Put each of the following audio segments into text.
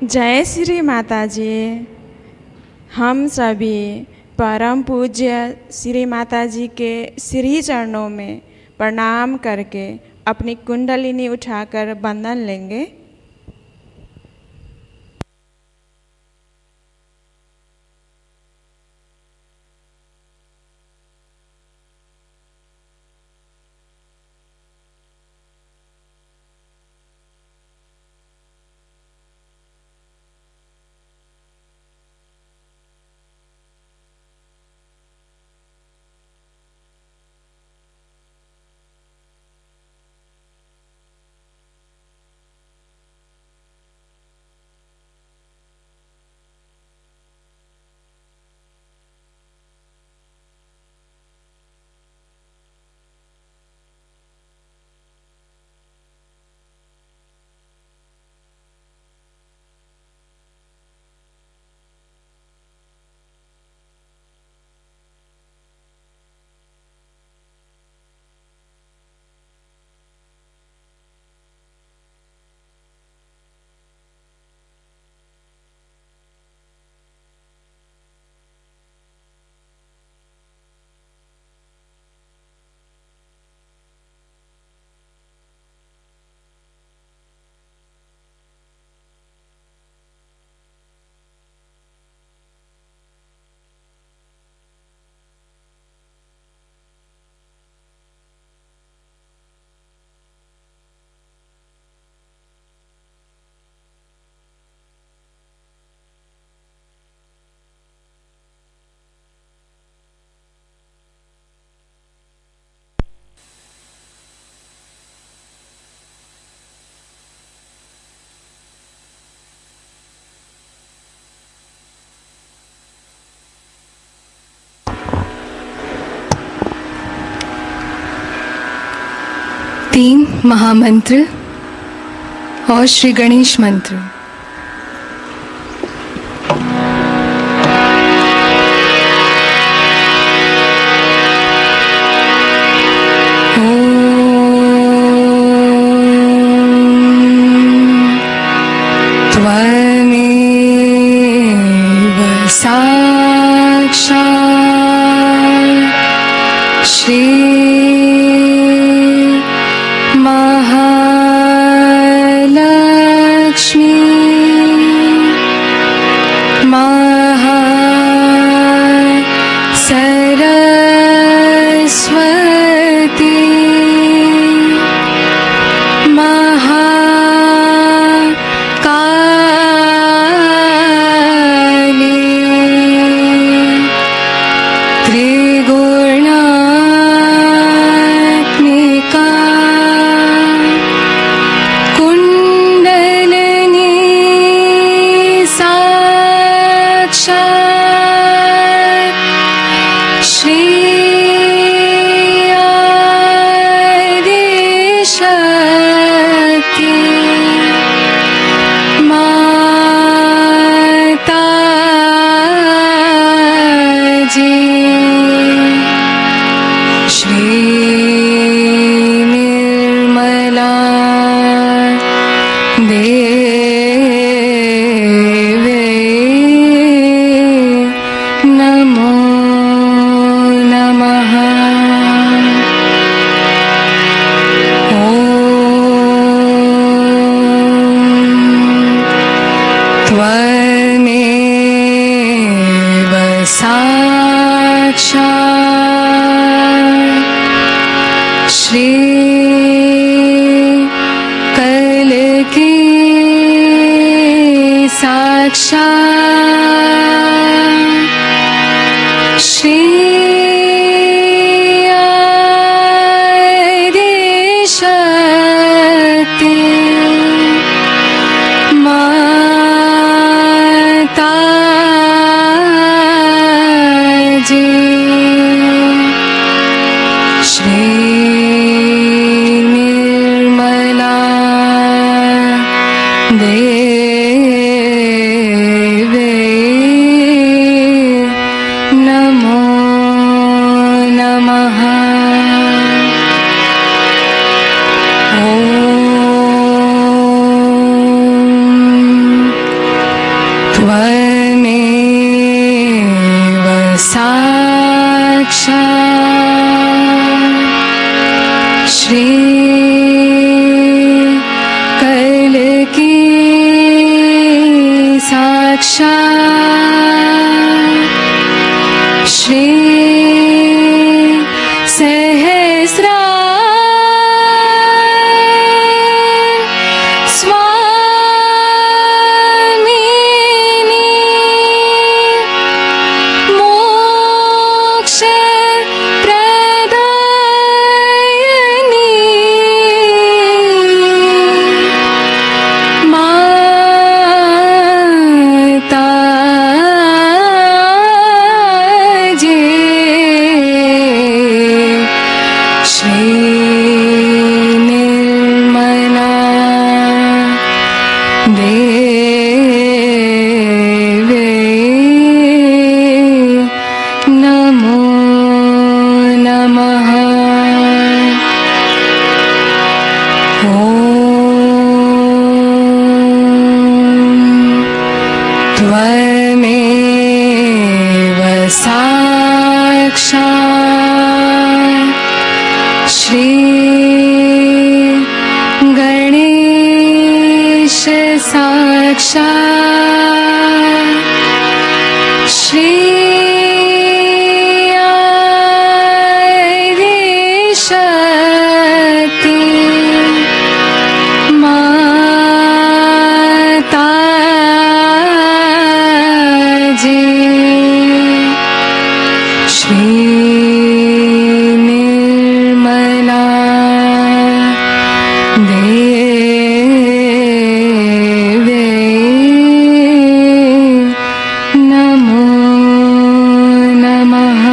जय श्री माता जी। हम सभी परम पूज्य श्री माता जी के श्री चरणों में प्रणाम करके अपनी कुंडलिनी उठाकर बंधन लेंगे। तीन महामंत्र और श्री गणेश मंत्र। त्वमेव साक्षात् श्री महालक्ष्मी सरस्वती महाकाली त्रिगुणात्मिका कुंडलिनी साक्षात् श्री शक्ति माता जी श्री निर्मला देवी नमो नमः। त्वमेव साक्षात् श्री कल्की साक्षात् श्री शक्ति माता जी श्री निर्मला देवी नमो नमः। ॐ त्वमेव साक्षात् श्री कल की साक्षात् श्री त्वमेव साक्षात् श्री गणेश साक्षात् श्री आदि शक्ति श्री निर्मला देवे नमो नमः।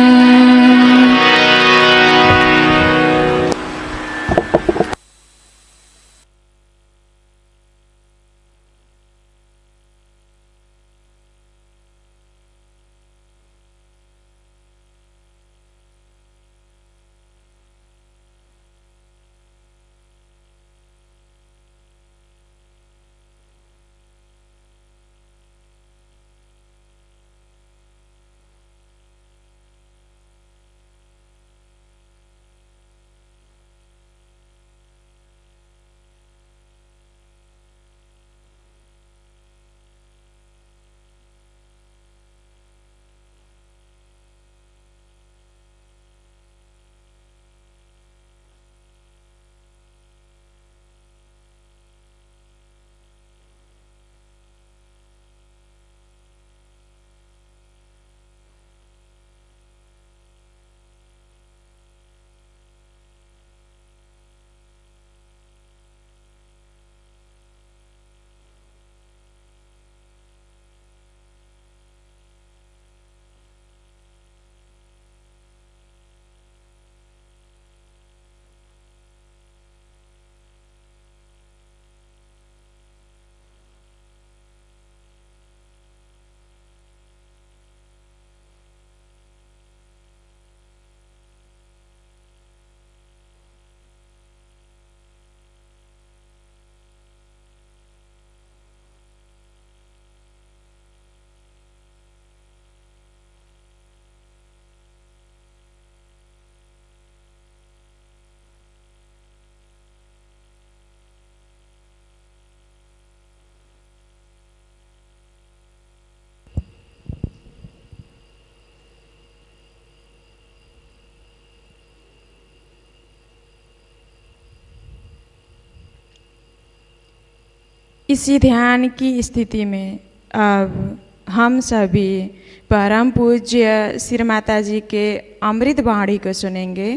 इसी ध्यान की स्थिति में अब हम सभी परम पूज्य श्री माता जी के अमृत वाणी को सुनेंगे।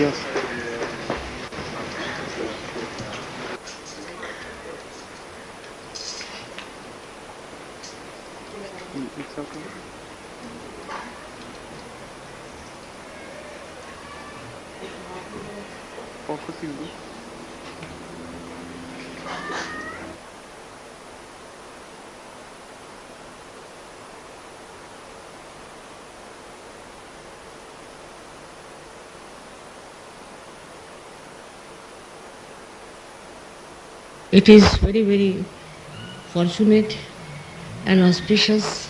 Yes. It's okay. Focusing. It is very, very fortunate and auspicious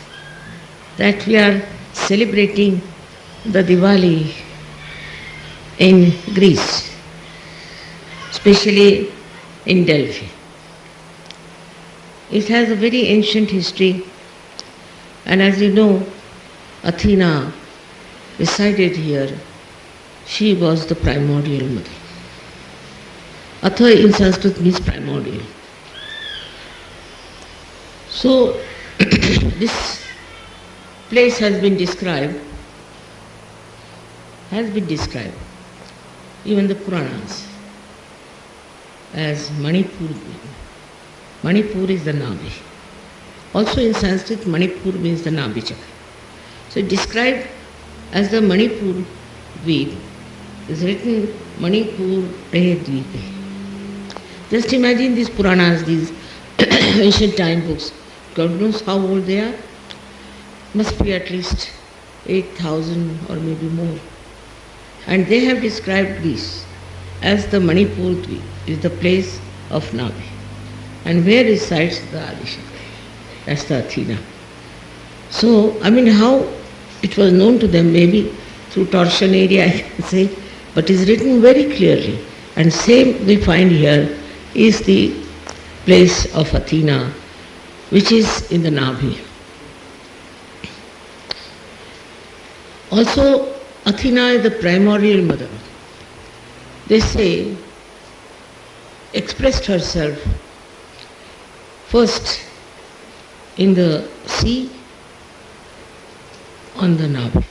that we are celebrating the Diwali in Greece, especially in Delphi. It has a very ancient history, and as you know, Athena resided here. She was the primordial mother. Atha in Sanskrit means primordial. So, this place has been described, even the Puranas, as Manipur. Manipur is the Nabi. Also in Sanskrit, Manipur means the Nabi Chakra. So described as the Manipur Dweep is written Manipur Rehe Dweepe. Just imagine these Puranas, these ancient time books. God knows how old they are. Must be at least 8,000 or maybe more. And they have described Greece as the Manipur Dweep, is the place of Navi. And where resides the Adi Shakti? That's the Athena. So, how it was known to them, maybe through torsion area I can say, but is written very clearly. And same we find here is the place of Athena, which is in the Nabi. Also, Athena is the primordial mother. They say, expressed herself first in the sea on the Nabi.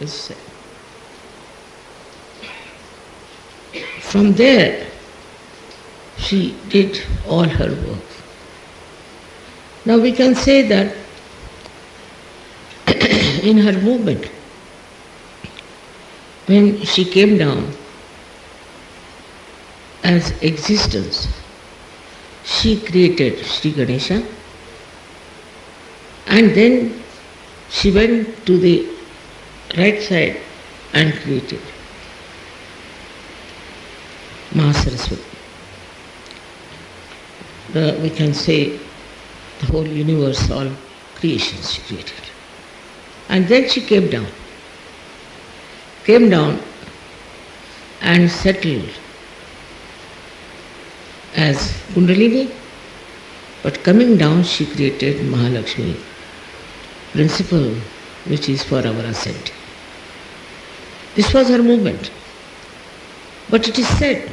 Is said. From there, she did all her work. Now we can say that in her movement, when she came down as existence, she created Shri Ganesha, and then she went to the right side and created Mahasaraswati. We can say the whole universe, all creations she created. And then she came down and settled as Kundalini, but coming down she created Mahalakshmi, principle which is for our ascent. This was her movement. But it is said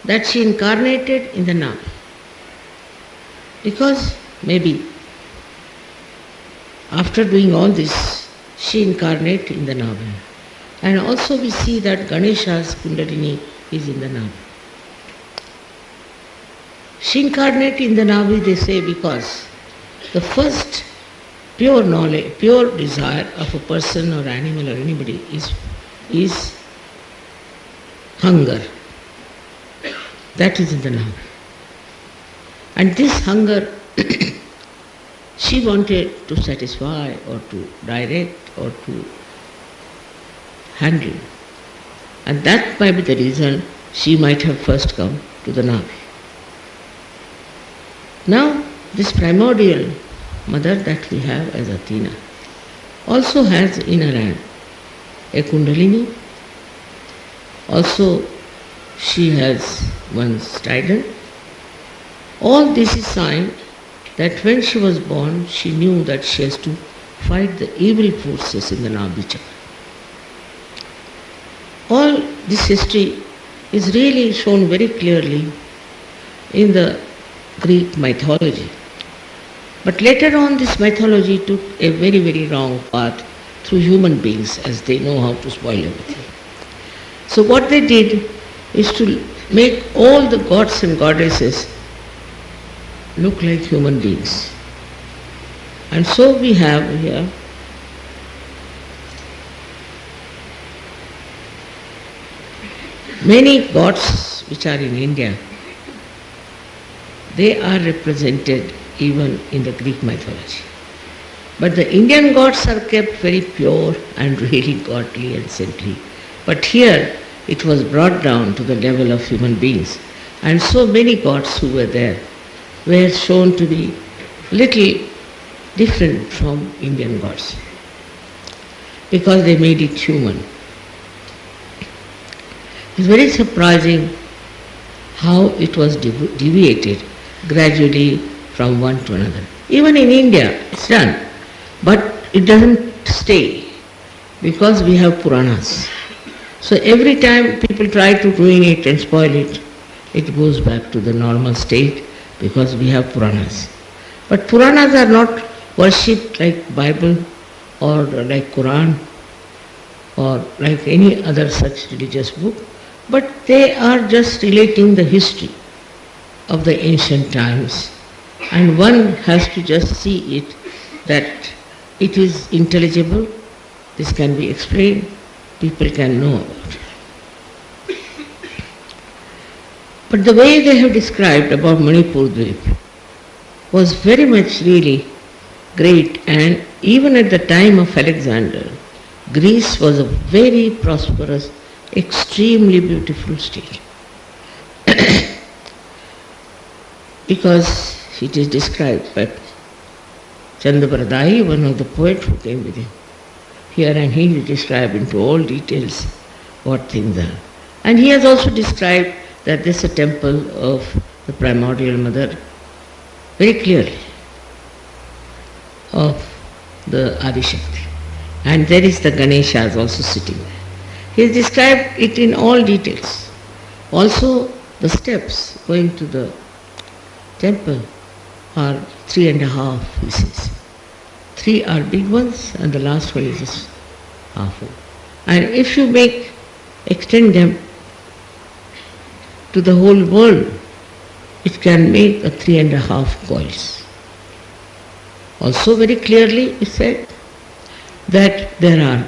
that she incarnated in the Nabi, because maybe after doing all this, she incarnated in the Nabi. And also we see that Ganesha's Kundalini is in the Nabi. She incarnated in the Nabi, they say, because the first pure knowledge, pure desire of a person or animal or anybody is hunger. That is in the Nabi. And this hunger she wanted to satisfy or to direct or to handle. And that might be the reason she might have first come to the Nabi. Now, this primordial mother that we have as Athena also has in her hand a Kundalini. Also, she has one trident. All this is sign that when she was born, she knew that she has to fight the evil forces in the Nabi Chakra. All this history is really shown very clearly in the Greek mythology. But later on, this mythology took a very, very wrong path through human beings, as they know how to spoil everything. So what they did is to make all the gods and goddesses look like human beings. And so we have here many gods which are in India. They are represented even in the Greek mythology. But the Indian gods are kept very pure and really godly and saintly. But here it was brought down to the level of human beings. And so many gods who were there were shown to be little different from Indian gods because they made it human. It's very surprising how it was deviated gradually from one to another. Even in India it's done, but it doesn't stay because we have Puranas. So every time people try to ruin it and spoil it, it goes back to the normal state because we have Puranas. But Puranas are not worshipped like Bible or like Quran or like any other such religious book, but they are just relating the history of the ancient times, and one has to just see it that it is intelligible, this can be explained, people can know about it. But the way they have described about Manipur Dweep was very much really great, and even at the time of Alexander, Greece was a very prosperous, extremely beautiful state. Because it is described by Chandabradai, one of the poets who came with him. Here and he is described into all details what things are. And he has also described that there is a temple of the primordial mother very clearly of the Adi Shakti. And there is the Ganesha is also sitting there. He has described it in all details. Also the steps going to the temple are 3.5, he says. 3 are big ones and the last one is just half one. And if you extend them to the whole world, it can make a 3.5 coils. Also very clearly it said that there are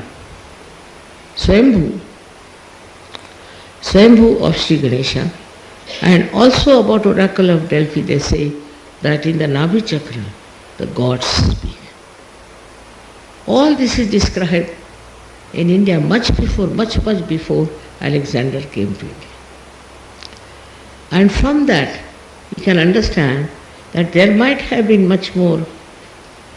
Swambhu of Shri Ganesha, and also about Oracle of Delphi they say that in the Nabhi Chakra the gods speak. All this is described in India much before Alexander came to India. And from that you can understand that there might have been much more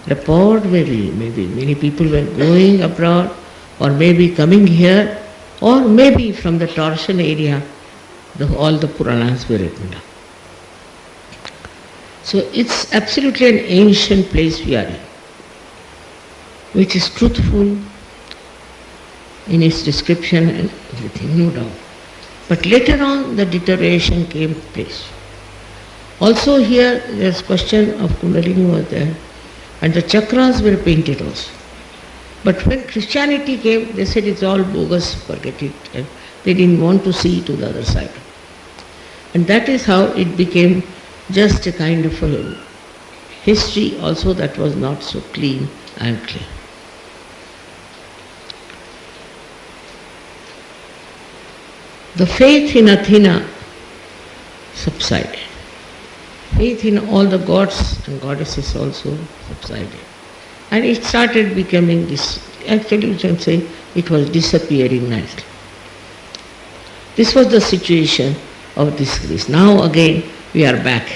rapport, maybe many people were going abroad or maybe coming here, or maybe from the Torsion area all the Puranas were written down. So it's absolutely an ancient place we are in, which is truthful in its description and everything, no doubt. But later on the deterioration came place. Also here there's question of Kundalini was there, and the chakras were painted also. But when Christianity came, they said it's all bogus, forget it, and they didn't want to see to the other side. And that is how it became just a kind of a history also that was not so clean and clear. The faith in Athena subsided. Faith in all the gods and goddesses also subsided. And it started becoming this, actually you can say it was disappearing nicely. This was the situation of this Greece. Now again we are back.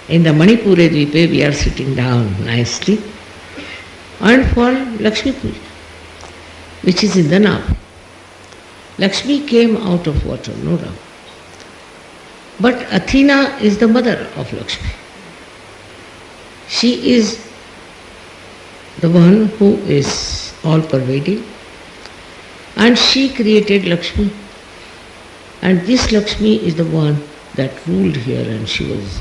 In the Manipur Dweepa we are sitting down nicely and for Lakshmi Puja, which is in the Nab. Lakshmi came out of water, no doubt. But Athena is the mother of Lakshmi. She is the one who is all-pervading, and she created Lakshmi. And this Lakshmi is the one that ruled here, and she was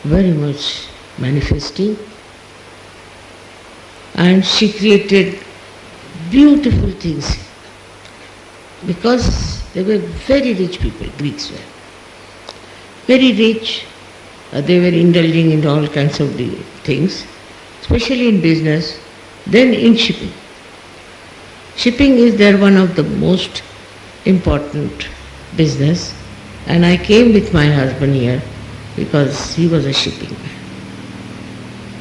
very much manifesting. And she created beautiful things. because they were very rich people, Greeks were. Very rich, they were indulging in all kinds of things, especially in business, then in shipping. Shipping is there one of the most important business, and I came with my husband here because he was a shipping man.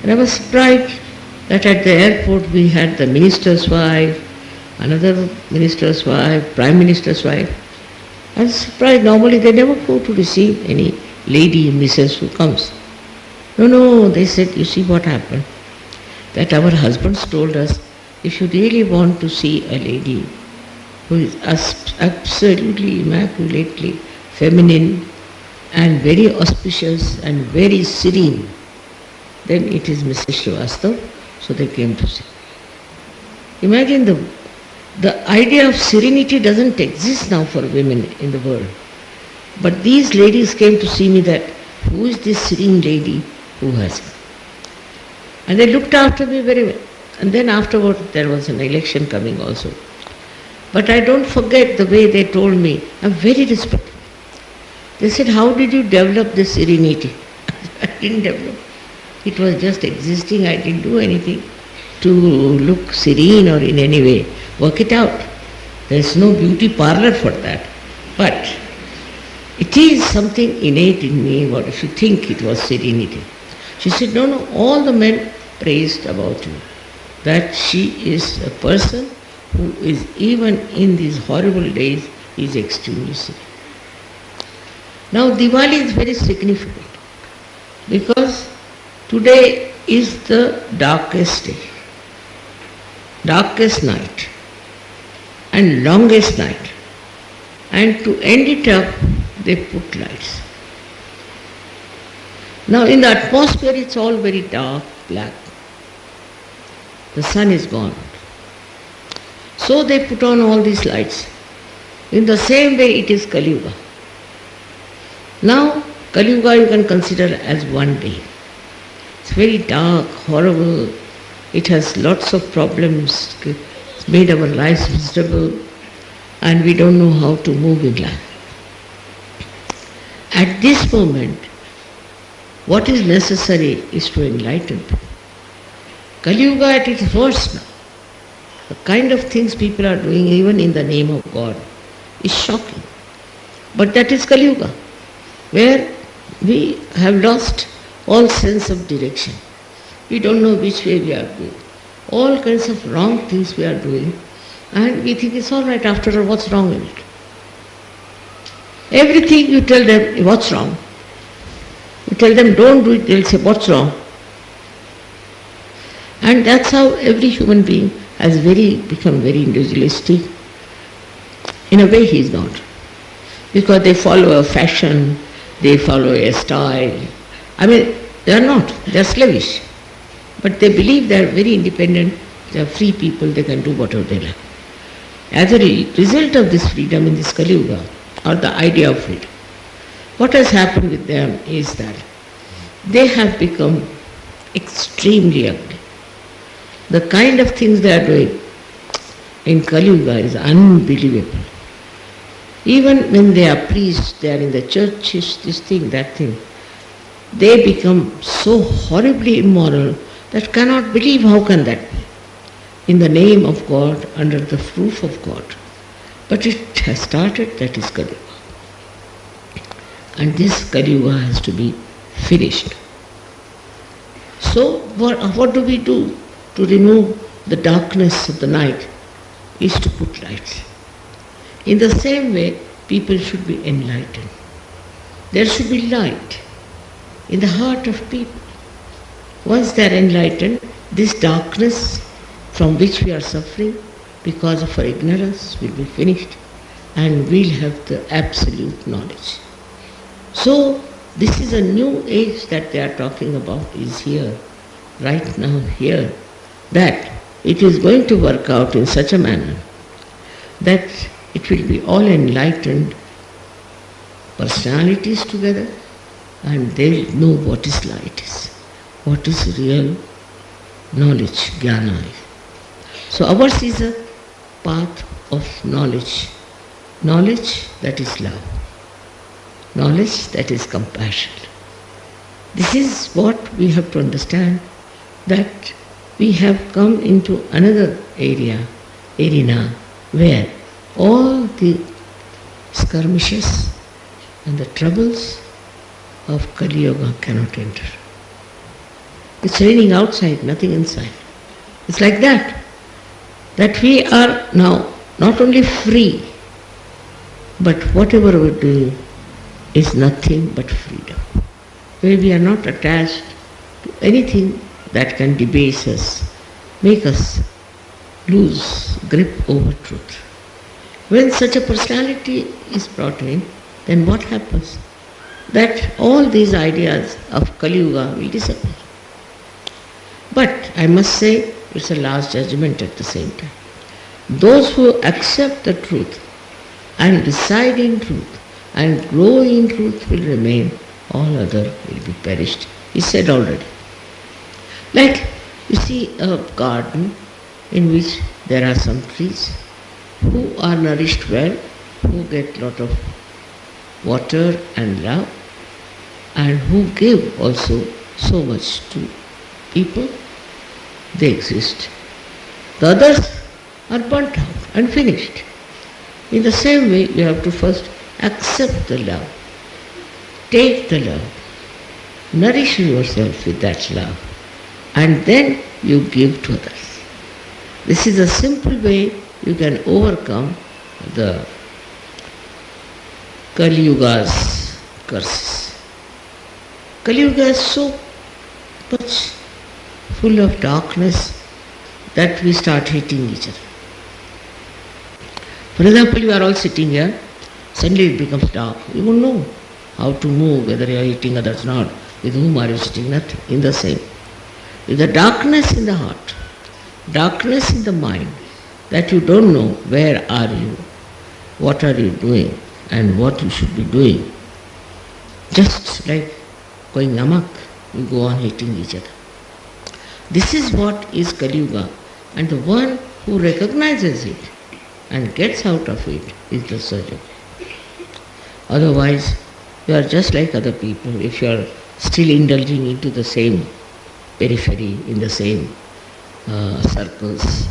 And I was surprised that at the airport we had the minister's wife, another minister's wife, prime minister's wife. I was surprised, normally they never go to receive any lady, Mrs. who comes. No, they said, you see what happened? That our husbands told us, if you really want to see a lady who is absolutely immaculately feminine and very auspicious and very serene, then it is Mrs. Srivastava. So they came to see. Imagine the idea of serenity doesn't exist now for women in the world. But these ladies came to see me that, who is this serene lady who has come? And they looked after me very well. And then afterward there was an election coming also. But I don't forget the way they told me, I'm very respectful. They said, how did you develop this serenity? I didn't develop. It was just existing. I didn't do anything to look serene or in any way. Work it out. There's no beauty parlor for that. But it is something innate in me, what if you think it was serenity. She said, no, all the men praised about you, that she is a person who is, even in these horrible days, is extremely serene. Now Diwali is very significant because today is the darkest day, darkest night and longest night, and to end it up they put lights. Now in the atmosphere it's all very dark, black. The sun is gone. So they put on all these lights. In the same way it is Kali Yuga. Now Kali Yuga you can consider as one day. It's very dark, horrible. It has lots of problems. It's made our lives miserable and we don't know how to move in life. At this moment, what is necessary is to enlighten people. Kali Yuga at its worst now. The kind of things people are doing even in the name of God is shocking. But that is Kali Yuga, where we have lost all sense of direction. We don't know which way we are going. All kinds of wrong things we are doing, and we think it's all right, after all, what's wrong in it? Everything you tell them, what's wrong? You tell them don't do it, they'll say, what's wrong? And that's how every human being has become very individualistic. In a way he is not. Because they follow a fashion, they follow a style. I mean, they are not, they are slavish. But they believe they are very independent, they are free people, they can do whatever they like. As a result of this freedom in this Kali Yuga, or the idea of freedom, what has happened with them is that they have become extremely ugly. The kind of things they are doing in Kali Yuga is unbelievable. Even when they are priests, they are in the churches, this thing, that thing, they become so horribly immoral that cannot believe how can that be. In the name of God, under the roof of God. But it has started, that is Kali Yuga. And this Kali Yuga has to be finished. So what do we do to remove the darkness of the night? Is to put lights. In the same way, people should be enlightened. There should be light in the heart of people. Once they are enlightened, this darkness from which we are suffering because of our ignorance will be finished and we'll have the absolute knowledge. So this is a new age that they are talking about, is here, right now here, that it is going to work out in such a manner that it will be all enlightened personalities together and they'll know what is light is, what is real knowledge, jnana is. So ours is a path of knowledge knowledge that is love, knowledge that is compassion. This is what we have to understand, that we have come into another arena where all the skirmishes and the troubles of Kali Yuga cannot enter. It's raining outside, nothing inside. It's like that we are now not only free, but whatever we do is nothing but freedom, where we are not attached to anything that can debase us, make us lose grip over truth. When such a personality is brought in, then what happens? That all these ideas of Kali Yuga will disappear. But I must say, it's a last judgment at the same time. Those who accept the truth and reside in truth and grow in truth will remain, all other will be perished. He said already. Like you see a garden in which there are some trees who are nourished well, who get lot of water and love, and who give also so much to people, they exist. The others are burnt out and finished. In the same way, you have to first accept the love, take the love, nourish yourself with that love, and then you give to others. This is a simple way you can overcome the Kali Yuga's curses. Kali Yuga is so much full of darkness that we start hating each other. For example, you are all sitting here, suddenly it becomes dark. You won't know how to move, whether you are hating others or not. With whom are you sitting? Nothing. In the same. With the darkness in the heart, darkness in the mind, that you don't know where are you, what are you doing, and what you should be doing. Just like going amok, you go on hating each other. This is what is Kali Yuga, and the one who recognizes it and gets out of it is the Sahaja. Otherwise, you are just like other people if you are still indulging into the same periphery, in the same circles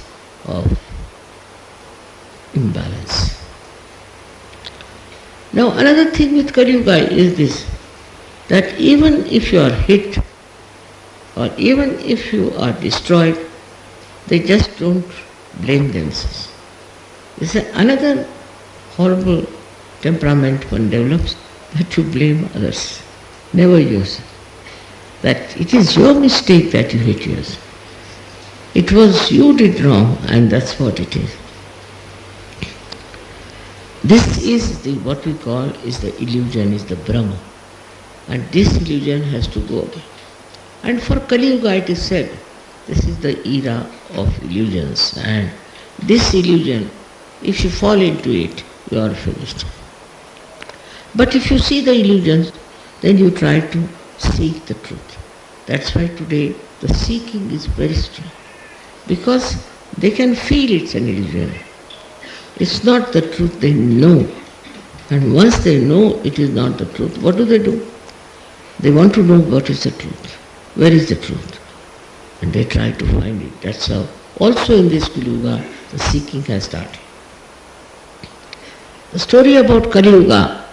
of imbalance. Now another thing with Kali Yuga is this, that even if you are hit or even if you are destroyed, they just don't blame themselves. This is another horrible temperament one develops, that you blame others, never yourself. That it is your mistake that you hit yourself. It was you did wrong, and that's what it is. This is what we call is the illusion, is the Brahma. And this illusion has to go away. And for Kali Yuga it is said, this is the era of illusions, and this illusion, if you fall into it, you are finished. But if you see the illusions, then you try to seek the truth. That's why today the seeking is very strong, because they can feel it's an illusion. It's not the truth, they know. And once they know it is not the truth, what do? They want to know what is the truth. Where is the truth? And they try to find it. That's how also in this Kali Yuga the seeking has started. The story about Kali Yuga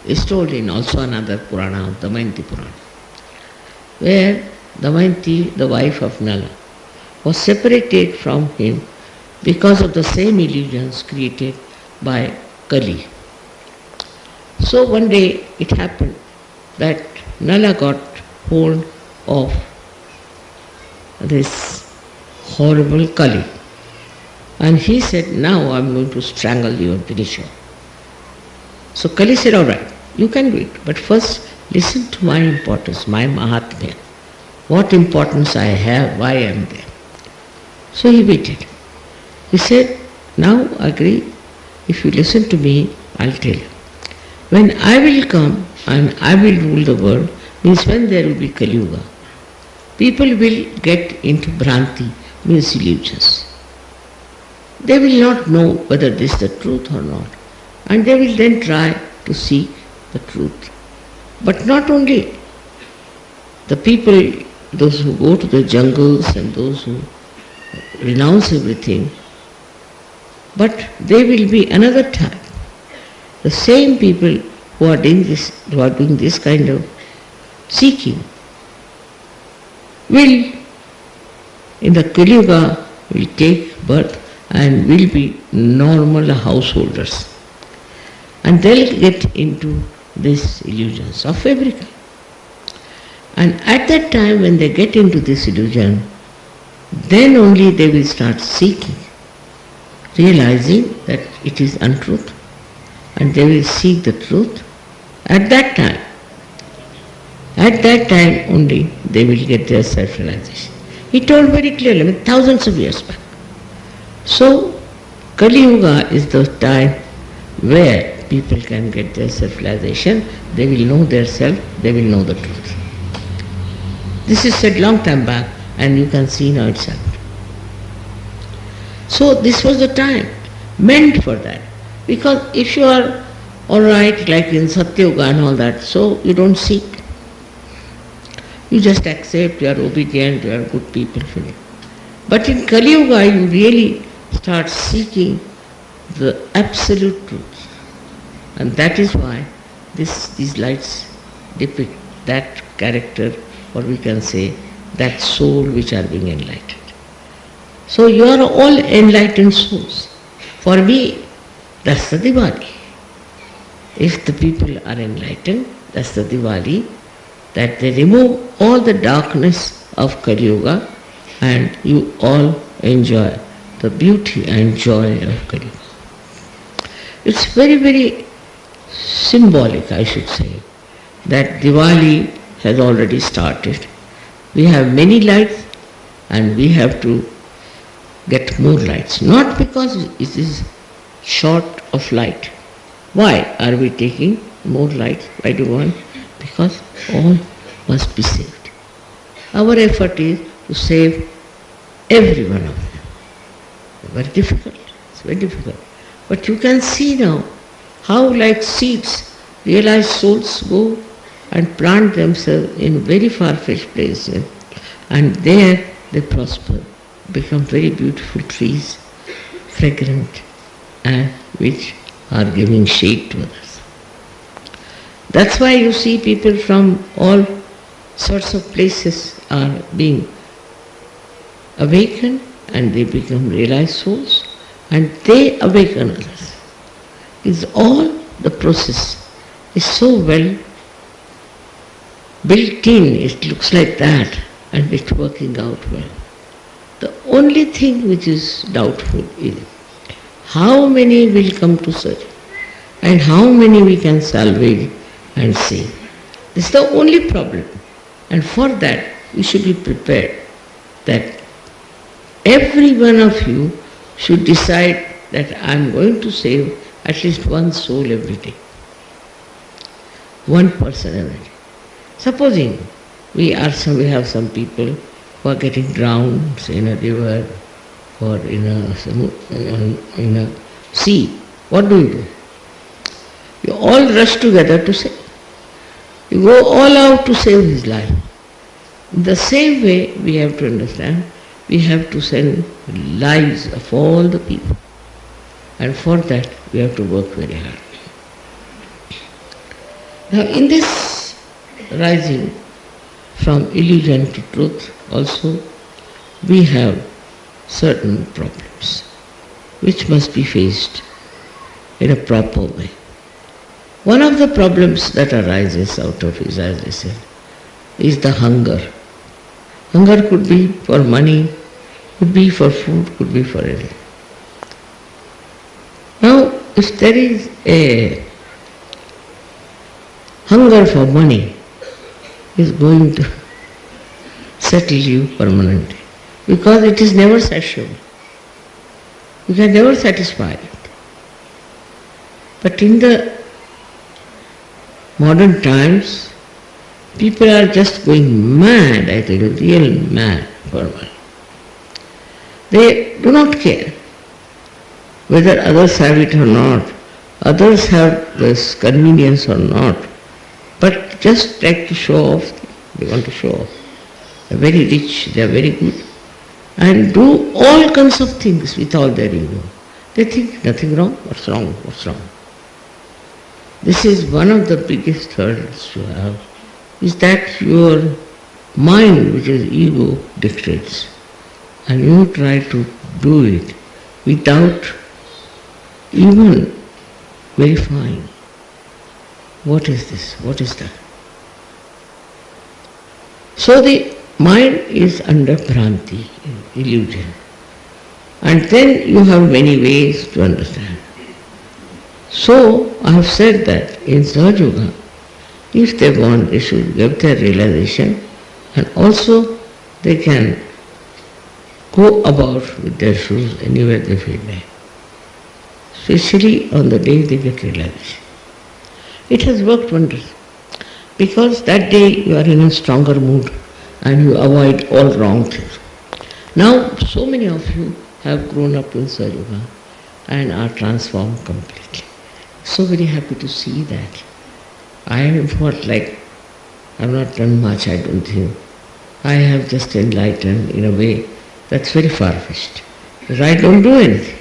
is told in also another Purana, Damayanti Purana, where Damayanti, the wife of Nala, was separated from him because of the same illusions created by Kali. So one day it happened that Nala got hold of this horrible Kali, and he said, now I am going to strangle you and finish you. So Kali said, all right, you can do it, but first listen to my importance, my Mahatmya, what importance I have, why I am there. So he waited. He said, now agree, if you listen to me, I'll tell you. When I will come and I will rule the world, means when there will be Kali Yuga, people will get into Bhranti, means illusions. They will not know whether this is the truth or not. and they will then try to seek the truth. But not only the people, those who go to the jungles and those who renounce everything, but there will be another type. The same people who are doing this kind of seeking will, in the Kali Yuga, will take birth and will be normal householders. And they'll get into these illusions of every kind. And at that time when they get into this illusion, then only they will start seeking, realizing that it is untruth, and they will seek the truth. At that time only they will get their self-realization. He told very clearly, thousands of years back. So, Kali Yuga is the time where people can get their self-realization. They will know their self, they will know the truth. This is said long time back, and you can see now it's happened. So this was the time meant for that. Because if you are alright, like in Satya Yuga and all that, so you don't seek. You just accept, you are obedient, you are good people. But in Kali Yuga, you really start seeking the absolute truth. And that is why these lights depict that character, or we can say that soul which are being enlightened. So you are all enlightened souls. For me, that's the Diwali. If the people are enlightened, that's the Diwali, that they remove all the darkness of Kali Yuga and you all enjoy the beauty and joy of Kali Yuga. It's very, very symbolic, I should say, that Diwali has already started. We have many lights and we have to get more lights. Not because it is short of light. Why are we taking more lights? Why do we want? Because all must be saved. Our effort is to save every one of them. Very difficult. It's very difficult. But you can see now how, like seeds, realized souls go and plant themselves in very far-fetched places, and there they prosper, become very beautiful trees, fragrant, and which are giving shade to others. That's why you see people from all sorts of places are being awakened, and they become realized souls, and they awaken others. It's all the process is so well built in, it looks like that, and it's working out well. The only thing which is doubtful is how many will come to serve and how many we can salvage and save. This is the only problem. And for that, we should be prepared that every one of you should decide that I am going to save at least one soul every day. One person every day. Supposing we have some people who are getting drowned, say in a river or in a sea. What do? You all rush together to save. You go all out to save his life. In the same way, we have to understand, we have to send lives of all the people. And for that, we have to work very hard. Now, in this rising from illusion to truth also, we have certain problems which must be faced in a proper way. One of the problems that arises out of it, as I said, is the hunger. Hunger could be for money, could be for food, could be for anything. Now, if there is a hunger for money, is going to settle you permanently, because it is never satiable. You can never satisfy it. But in the modern times, people are just going mad, I tell you, real mad for money. They do not care whether others have it or not, others have this convenience or not, but just like to show off, they want to show off. They are very rich, they are very good, and do all kinds of things with all their ego. They think nothing wrong, what's wrong, what's wrong. This is one of the biggest hurdles to have, is that your mind, which is ego, dictates, and you try to do it without even verifying. What is this? What is that? So the mind is under Bhranti, illusion. And then you have many ways to understand. So I have said that in Sahaja Yoga, if they want, they should get their realization, and also they can go about with their shoes anywhere they feel like. Especially on the day they get realization. It has worked wonders, because that day you are in a stronger mood and you avoid all wrong things. Now so many of you have grown up in Sahaja Yoga and are transformed completely. So very happy to see that. I am not like, I have not done much, I don't think. I have just enlightened in a way that's very far-fetched. Because I don't do anything.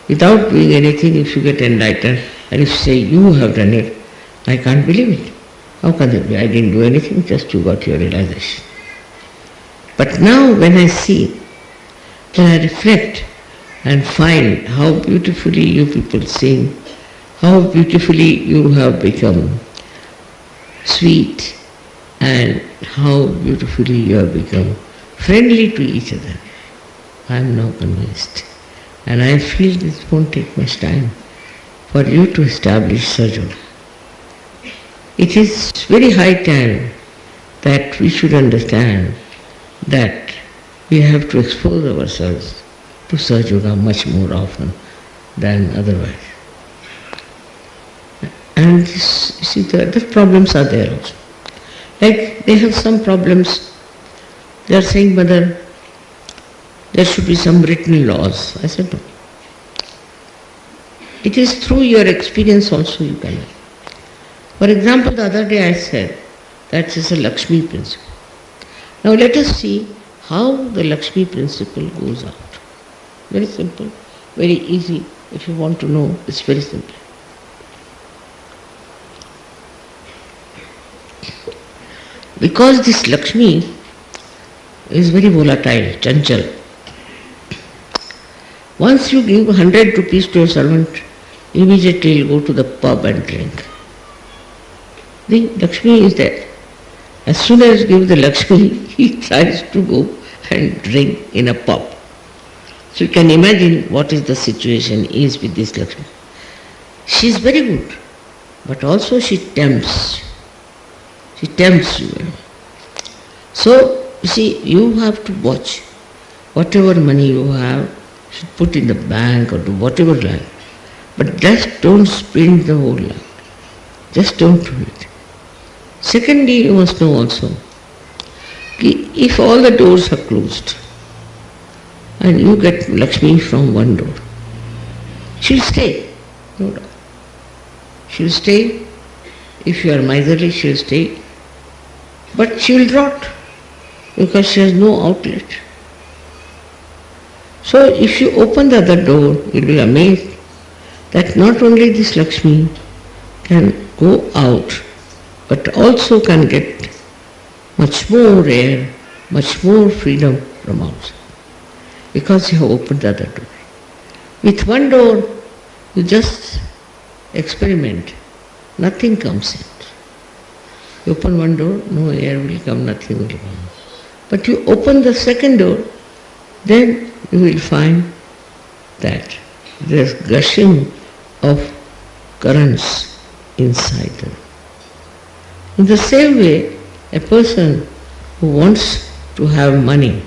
Without doing anything, if you get enlightened, and if you say you have done it, I can't believe it. How can it be? I didn't do anything, just you got your realization. But now when I see, then I reflect and find how beautifully you people sing, how beautifully you have become sweet, and how beautifully you have become friendly to each other. I am now convinced. And I feel this won't take much time for you to establish Sahaja Yoga. It is very high time that we should understand that we have to expose ourselves to Sahaja Yoga much more often than otherwise. And this, you see, the other problems are there also. Like they have some problems. They are saying, Mother, there should be some written laws. I said, no. It is through your experience also you can. For example, the other day I said that is a Lakshmi principle. Now let us see how the Lakshmi principle goes out. Very simple, very easy. If you want to know, it's very simple. Because this Lakshmi is very volatile, chanchal. Once you give 100 rupees to a servant, immediately he'll go to the pub and drink. The Lakshmi is there. As soon as you give the Lakshmi, he tries to go and drink in a pub. So you can imagine what is the situation is with this Lakshmi. She is very good, but also she tempts. She tempts you. So, you see, you have to watch. Whatever money you have, you should put in the bank or do whatever you like. But just don't spend the whole lot. Just don't do it. Secondly, you must know also, if all the doors are closed and you get Lakshmi from one door, she'll stay, no doubt. She'll stay. If you are miserly, she'll stay. But she will rot because she has no outlet. So if you open the other door, you'll be amazed that not only this Lakshmi can go out, but also can get much more air, much more freedom from outside, because you have opened the other door. With one door, you just experiment, nothing comes in. You open one door, no air will come, nothing will come. But you open the second door, then you will find that there is gushing of currents inside them. In the same way, a person who wants to have money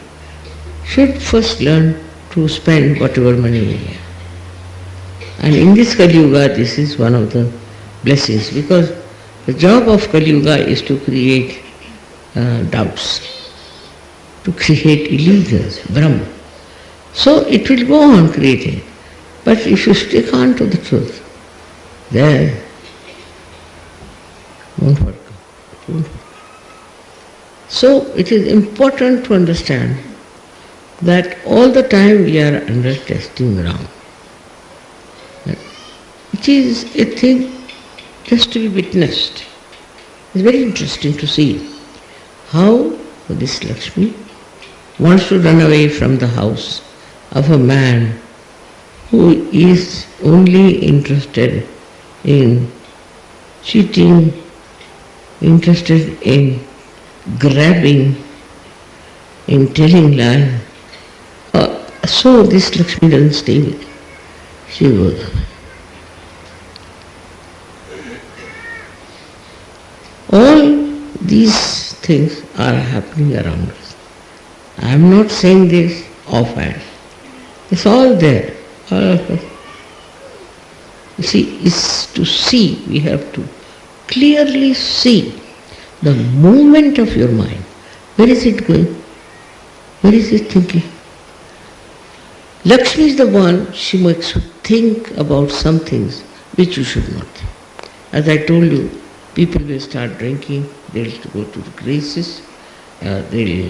should first learn to spend whatever money he has. And in this Kali Yuga, this is one of the blessings, because the job of Kali Yuga is to create doubts, to create illusions, Brahma. So it will go on creating. But if you stick on to the truth, there. Won't work. Won't work. So it is important to understand that all the time we are under testing ground. It is a thing just to be witnessed. It's very interesting to see how this Lakshmi wants to run away from the house of a man who is only interested in cheating, interested in grabbing, in telling lies. So this Lakshmi doesn't stay with him. She goes away. All these things are happening around us. I am not saying this offhand. It's all there, all of us. You see, it's to see, we have to clearly see the movement of your mind. Where is it going? Where is it thinking? Lakshmi is the one, she makes you think about some things which you should not think. As I told you, people will start drinking, they'll go to the graces, they'll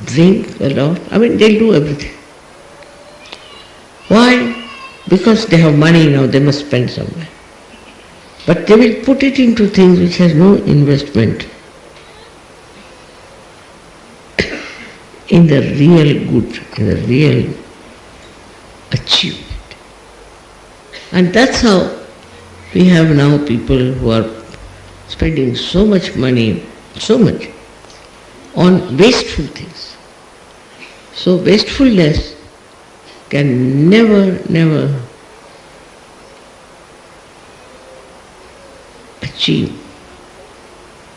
drink a lot, they'll do everything. Why? Because they have money now, they must spend somewhere. But they will put it into things which has no investment in the real good, in the real achievement. And that's how we have now people who are spending so much money, so much, on wasteful things. So wastefulness can never achieve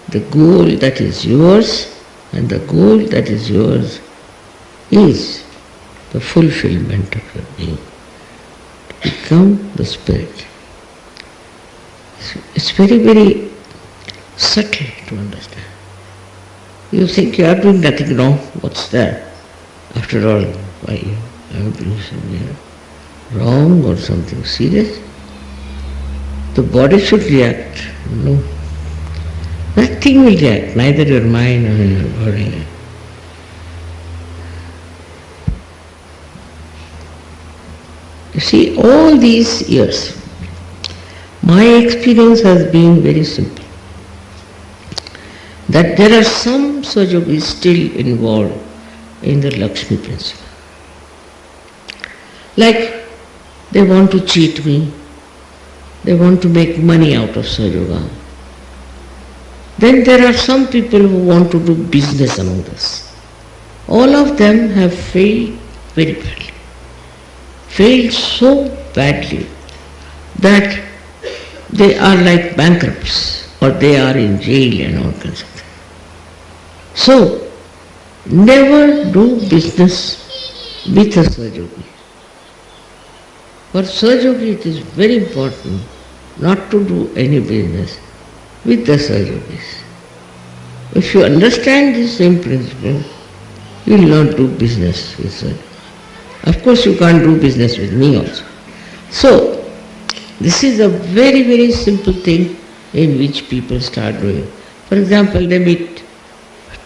the goal that is yours, and the goal that is yours is the fulfillment of your being, to become the spirit. It's very subtle to understand. You think you are doing nothing wrong, what's that? After all, why you are doing something wrong or something serious? The body should react. No. Nothing will react, neither your mind nor your body. You see, all these years, my experience has been very simple. That there are some Sahajogis still involved in the Lakshmi principle. Like, they want to cheat me, they want to make money out of Sahajoga. Then there are some people who want to do business among us. All of them have failed very badly. Failed so badly that they are like bankrupts or they are in jail and all kinds of things. So, never do business with a Sahajogi. For Sahajogi it is very important not to do any business with the Sahajogis. If you understand this same principle, you will not do business with Sahajogi. Of course you can't do business with me also. So, this is a very simple thing in which people start doing. For example, they meet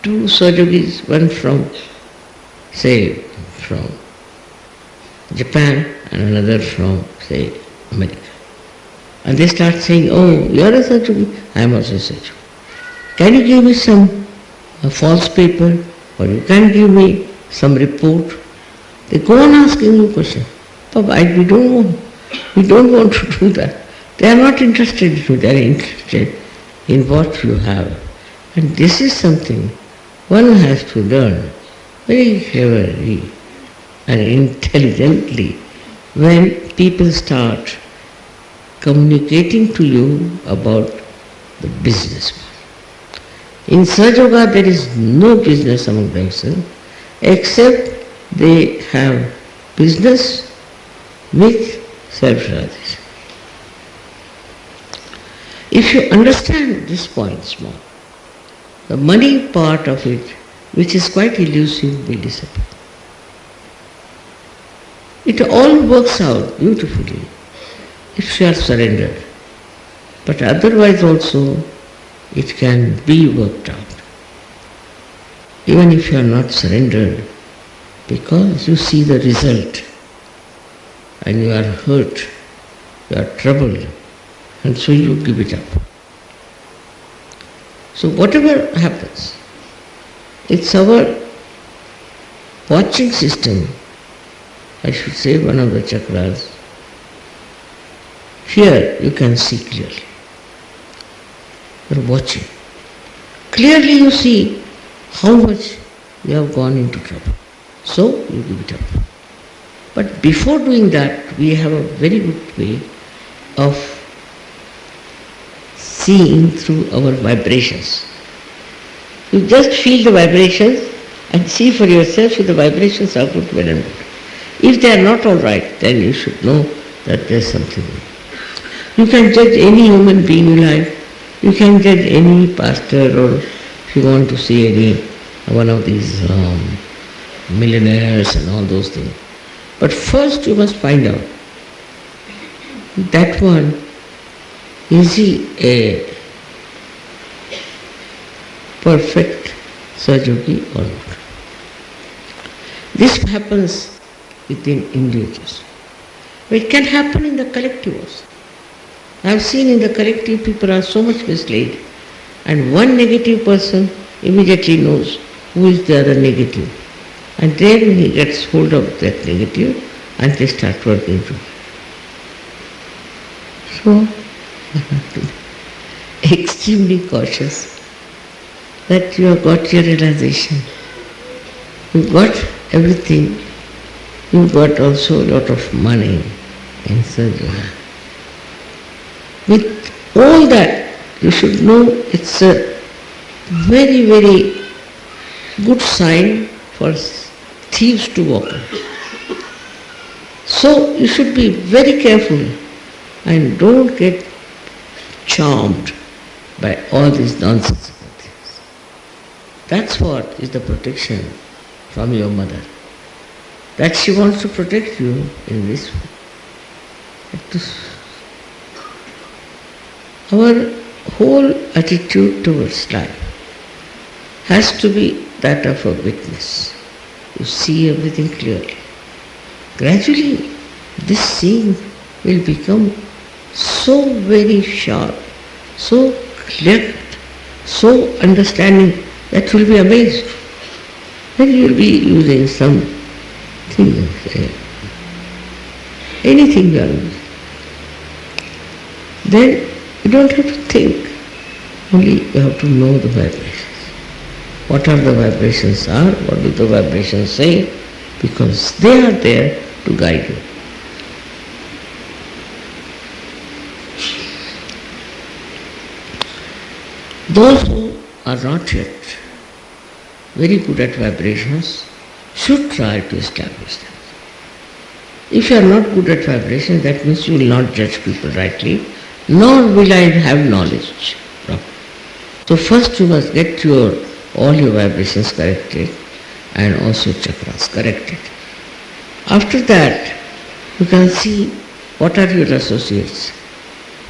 two Sahajogis, one from Japan and another from, America. And they start saying, oh, you are a Sahajogi, I am also a Sahajogi. Can you give me some false paper, or you can give me some report? They go on asking you questions. Papa, we don't want to do that. They are not interested in you, they are interested in what you have. And this is something one has to learn very cleverly and intelligently when people start communicating to you about the business. In Sahajoga there is no business among themselves except they have business with self-realization. If you understand this point small, the money part of it, which is quite elusive, will disappear. It all works out beautifully if you are surrendered. But otherwise also it can be worked out. Even if you are not surrendered, because you see the result and you are hurt, you are troubled, and so you give it up. So whatever happens, it's our watching system, I should say one of the chakras. Here you can see clearly. You are watching. Clearly you see how much you have gone into trouble. So you give it up. But before doing that, we have a very good way of seeing through our vibrations. You just feel the vibrations and see for yourself if the vibrations are good, well and good. If they are not all right, then you should know that there is something wrong. You can judge any human being you like. You can judge any pastor, or if you want to see any one of these millionaires and all those things. But first you must find out that one, is he a perfect Sahajogi or not? This happens within individuals. It can happen in the collective also. I have seen in the collective people are so much misled, and one negative person immediately knows who is the other negative. And then he gets hold of that negative and they start working to it. So, extremely cautious that you have got your realization. You got everything. You got also a lot of money in sadhana. With all that, you should know it's a very, very good sign for thieves to walk on. So you should be very careful and don't get charmed by all these nonsensical things. That's what is the protection from your mother. That she wants to protect you in this way. Our whole attitude towards life has to be that of a witness. You see everything clearly. Gradually, this seeing will become so very sharp, so clear, so understanding that you will be amazed. Then you will be using something, anything you are using. Then you don't have to think, only you have to know the vibrations. What are the vibrations are, what do the vibrations say, because they are there to guide you. Those who are not yet very good at vibrations should try to establish them. If you are not good at vibrations, that means you will not judge people rightly, nor will I have knowledge. So first you must get all your vibrations corrected and also chakras corrected. After that, you can see what are your associates,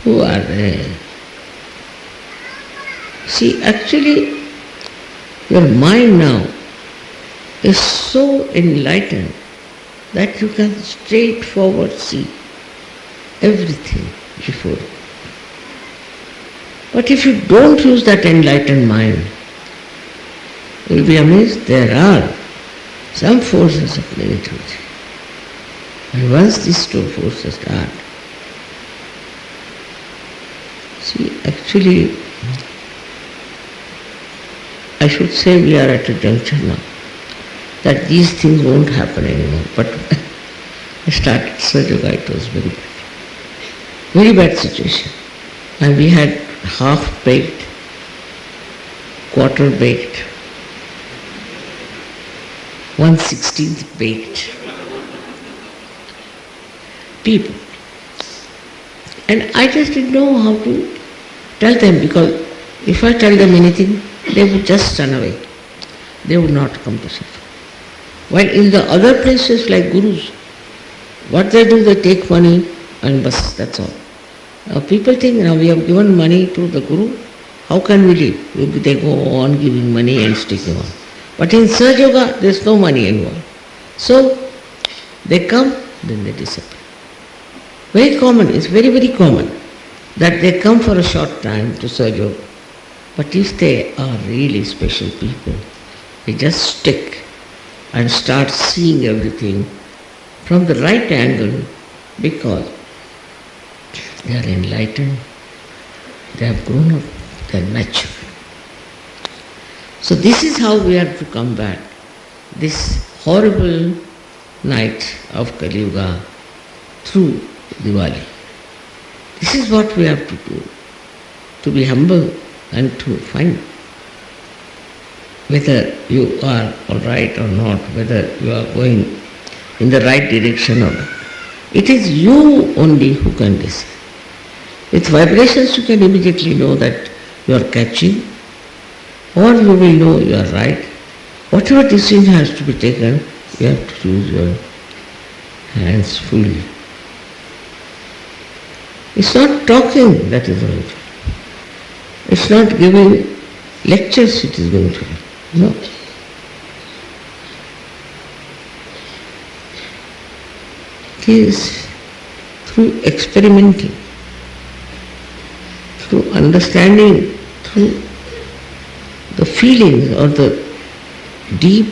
who are there. See, actually, your mind now is so enlightened that you can straightforward see everything before you. But if you don't use that enlightened mind, you will be amazed there are some forces of negativity. And once these two forces start, see, actually, I should say we are at a juncture now that these things won't happen anymore. But I started Sahajoga, it was very bad situation. And we had half-baked, quarter-baked, 1/16 baked people. And I just didn't know how to tell them, because if I tell them anything, they would just run away. They would not come to suffer. While in the other places like gurus, what they do, they take money and bas, that's all. People think now we have given money to the Guru, how can we live? They go on giving money and sticking on. But in Sahaja Yoga, there is no money involved. So they come, then they disappear. Very common, it's very, very common that they come for a short time to Sahaja Yoga. But if they are really special people, they just stick and start seeing everything from the right angle because they are enlightened, they have grown up, they are mature. So this is how we have to combat this horrible night of Kali Yuga through Diwali. This is what we have to do, to be humble and to find whether you are all right or not, whether you are going in the right direction or not. It is you only who can decide. With vibrations you can immediately know that you are catching, or you will know you are right. Whatever decision has to be taken, you have to use your hands fully. It's not talking that is going to. It's not giving lectures it is going to. No. It is through experimenting, through understanding, through the feelings or the deep,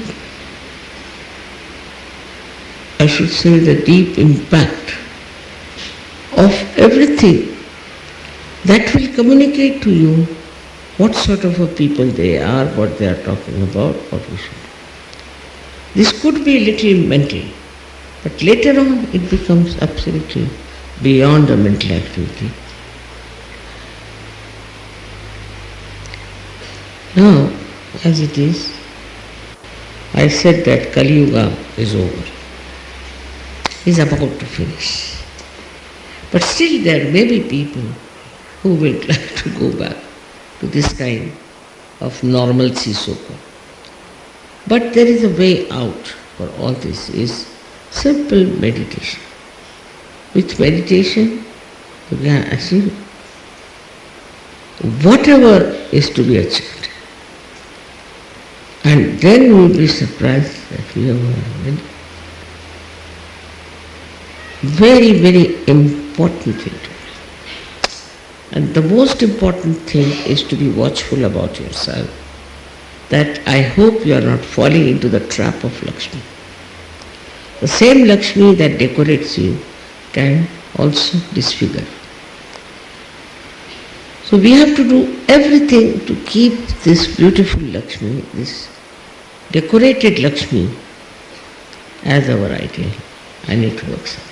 I should say the deep impact of everything that will communicate to you what sort of a people they are, what they are talking about, what we should do. This could be a little mental, but later on it becomes absolutely beyond a mental activity. Now, as it is, I said that Kali Yuga is over. Is about to finish. But still there may be people who will like to go back to this kind of normalcy, so-called. But there is a way out for all this, is simple meditation. With meditation, you can achieve whatever is to be achieved. And then you will be surprised that we have a very, very important thing to do. And the most important thing is to be watchful about yourself, that I hope you are not falling into the trap of Lakshmi. The same Lakshmi that decorates you can also disfigure. So we have to do everything to keep this beautiful Lakshmi, this decorated Lakshmi, as our ideal, and it works out.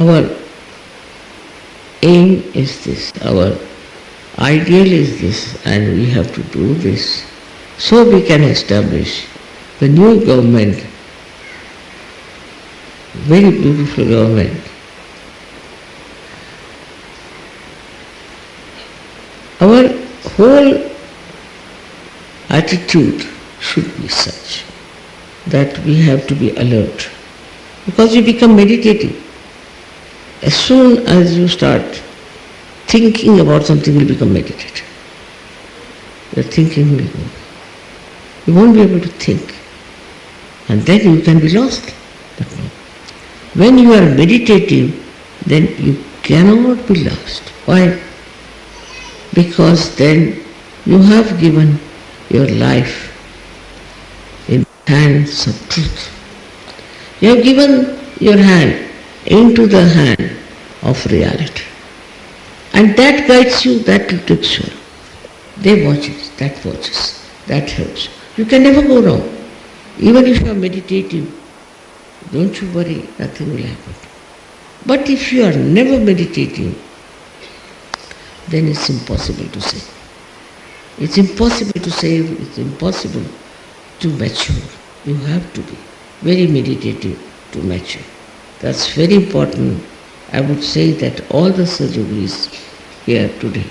Our aim is this, our ideal is this, and we have to do this so we can establish the new government, very beautiful government. Our whole attitude should be such that we have to be alert, because we become meditative. As soon as you start thinking about something, you become meditative. Your thinking will go. You won't be able to think. And then you can be lost. But no. When you are meditative, then you cannot be lost. Why? Because then you have given your life in hands of truth. You have given your hand into the hand of reality. And that guides you, that takes you. They watch it, that helps. You can never go wrong. Even if you are meditative, don't you worry, nothing will happen. But if you are never meditating, then it's impossible to save. It's impossible to save, it's impossible to mature. You have to be very meditative to mature. That's very important. I would say that all the Sahaja here today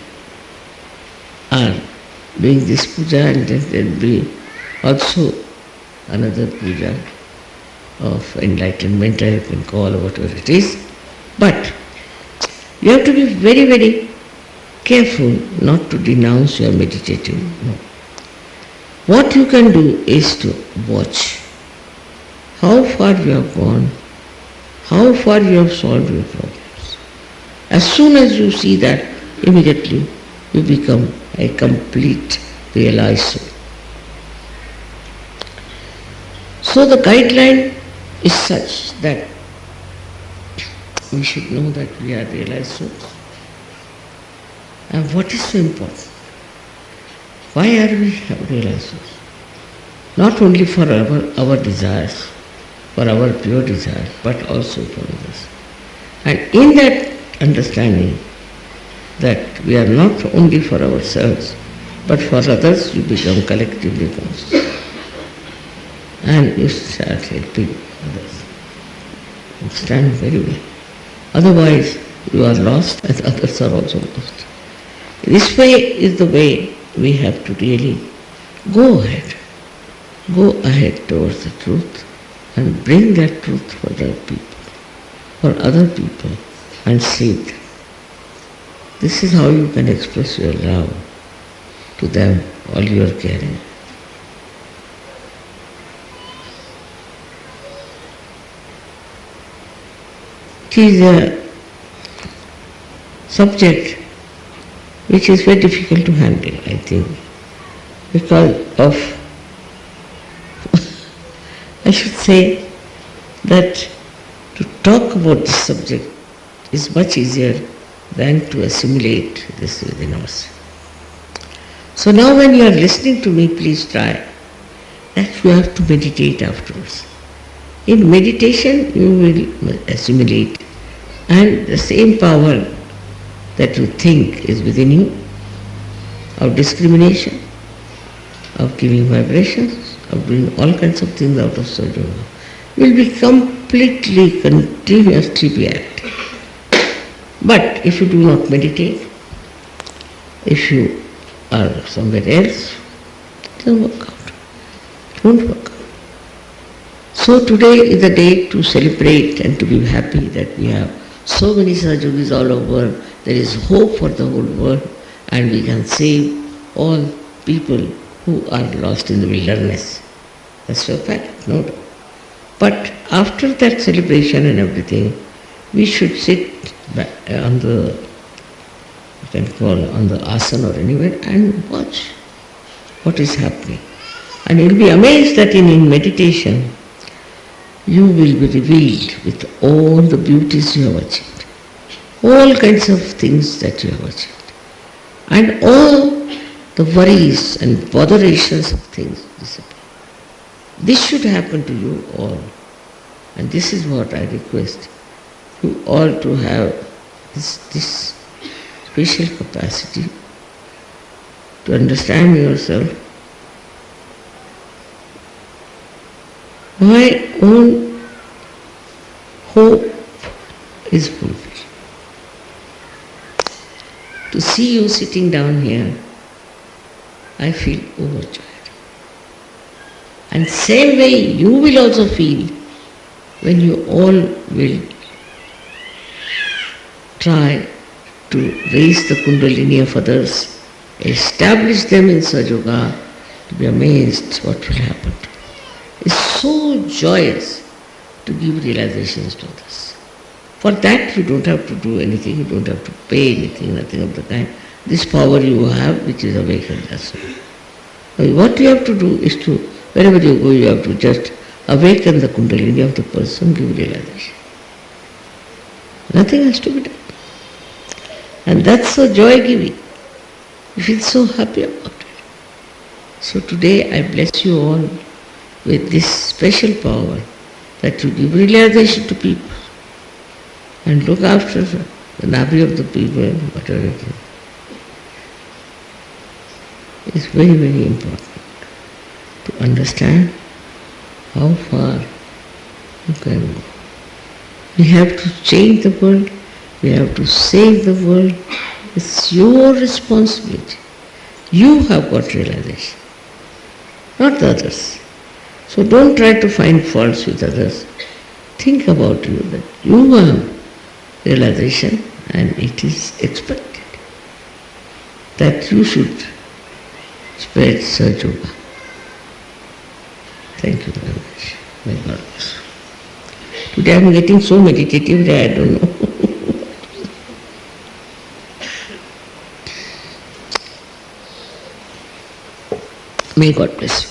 are doing this puja, and then there will be also another puja of enlightenment, you can call whatever it is. But you have to be very, very careful not to denounce your meditative. No. What you can do is to watch how far you have gone, how far you have solved your problems. As soon as you see that, immediately you become a complete realized soul. So the guideline is such that we should know that we are realized souls. And what is so important? Why are we realized souls? Not only for our desires, for our pure desires, but also for others. And in that understanding that we are not only for ourselves, but for others, you become collectively conscious. And you start helping others. Understand very well. Otherwise, you are lost and others are also lost. This way is the way we have to really go ahead. Go ahead towards the truth and bring that truth for other people and save them. This is how you can express your love to them, all you are caring. It is a subject which is very difficult to handle, I think, because of, I should say that to talk about this subject is much easier than to assimilate this within us. So now when you are listening to me, please try that you have to meditate afterwards. In meditation you will assimilate, and the same power that you think is within you, of discrimination, of giving vibrations, of doing all kinds of things out of sadhana, will be completely, continuously be active. But if you do not meditate, if you are somewhere else, it doesn't work out. It won't work out. So today is the day to celebrate and to be happy that we have so many surgeries all over. There is hope for the whole world, and we can save all people who are lost in the wilderness. That's a fact, no doubt. But after that celebration and everything, we should sit on the, you can call on the asana or anywhere, and watch what is happening. And you'll be amazed that in meditation, you will be revealed with all the beauties you have achieved, all kinds of things that you have achieved, and all the worries and botherations of things disappear. This should happen to you all, and this is what I request you all to have this special capacity to understand yourself. My own hope is fulfilled. To see you sitting down here, I feel overjoyed. And same way you will also feel when you all will try to raise the kundalini of others, establish them in Sajoga, to be amazed what will happen to you. It's so joyous to give realizations to others. For that you don't have to do anything, you don't have to pay anything, nothing of the kind. This power you have which is awakened, that's all. What you have to do is to, wherever you go, you have to just awaken the kundalini of the person, give realization. Nothing has to be done. And that's so joy-giving. You feel so happy about it. So today I bless you all with this special power that you give realization to people and look after the nabi of the people, whatever it is. It's very, very important to understand how far you can go. We have to change the world, we have to save the world. It's your responsibility. You have got realization, not the others. So don't try to find faults with others. Think about you that you have realization and it is expected that you should spread Sahaja Yoga. Thank you very much. May God bless you. Today I am getting so meditative that I don't know. May God bless you.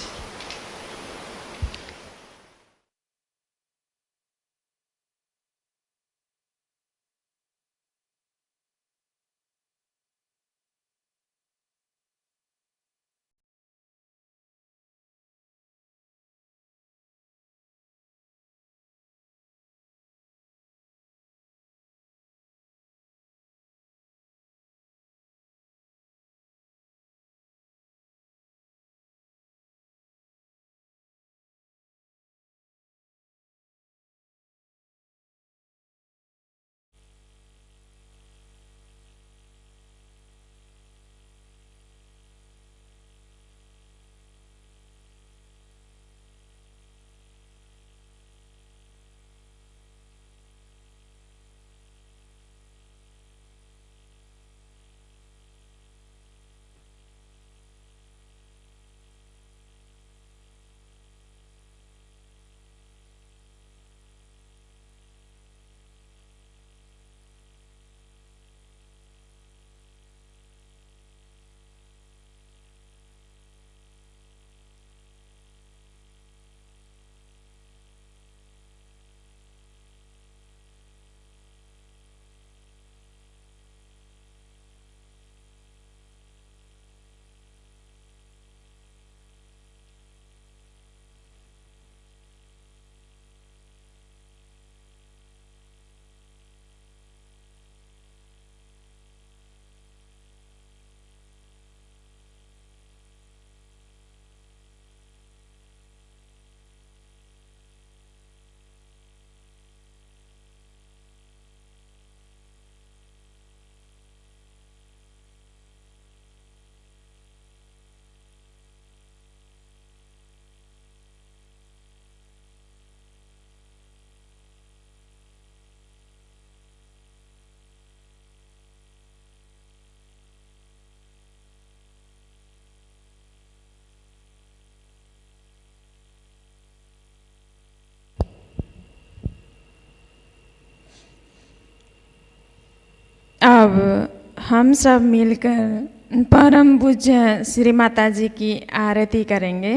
अब हम सब मिलकर परम पूज्य श्री माता जी की आरती करेंगे।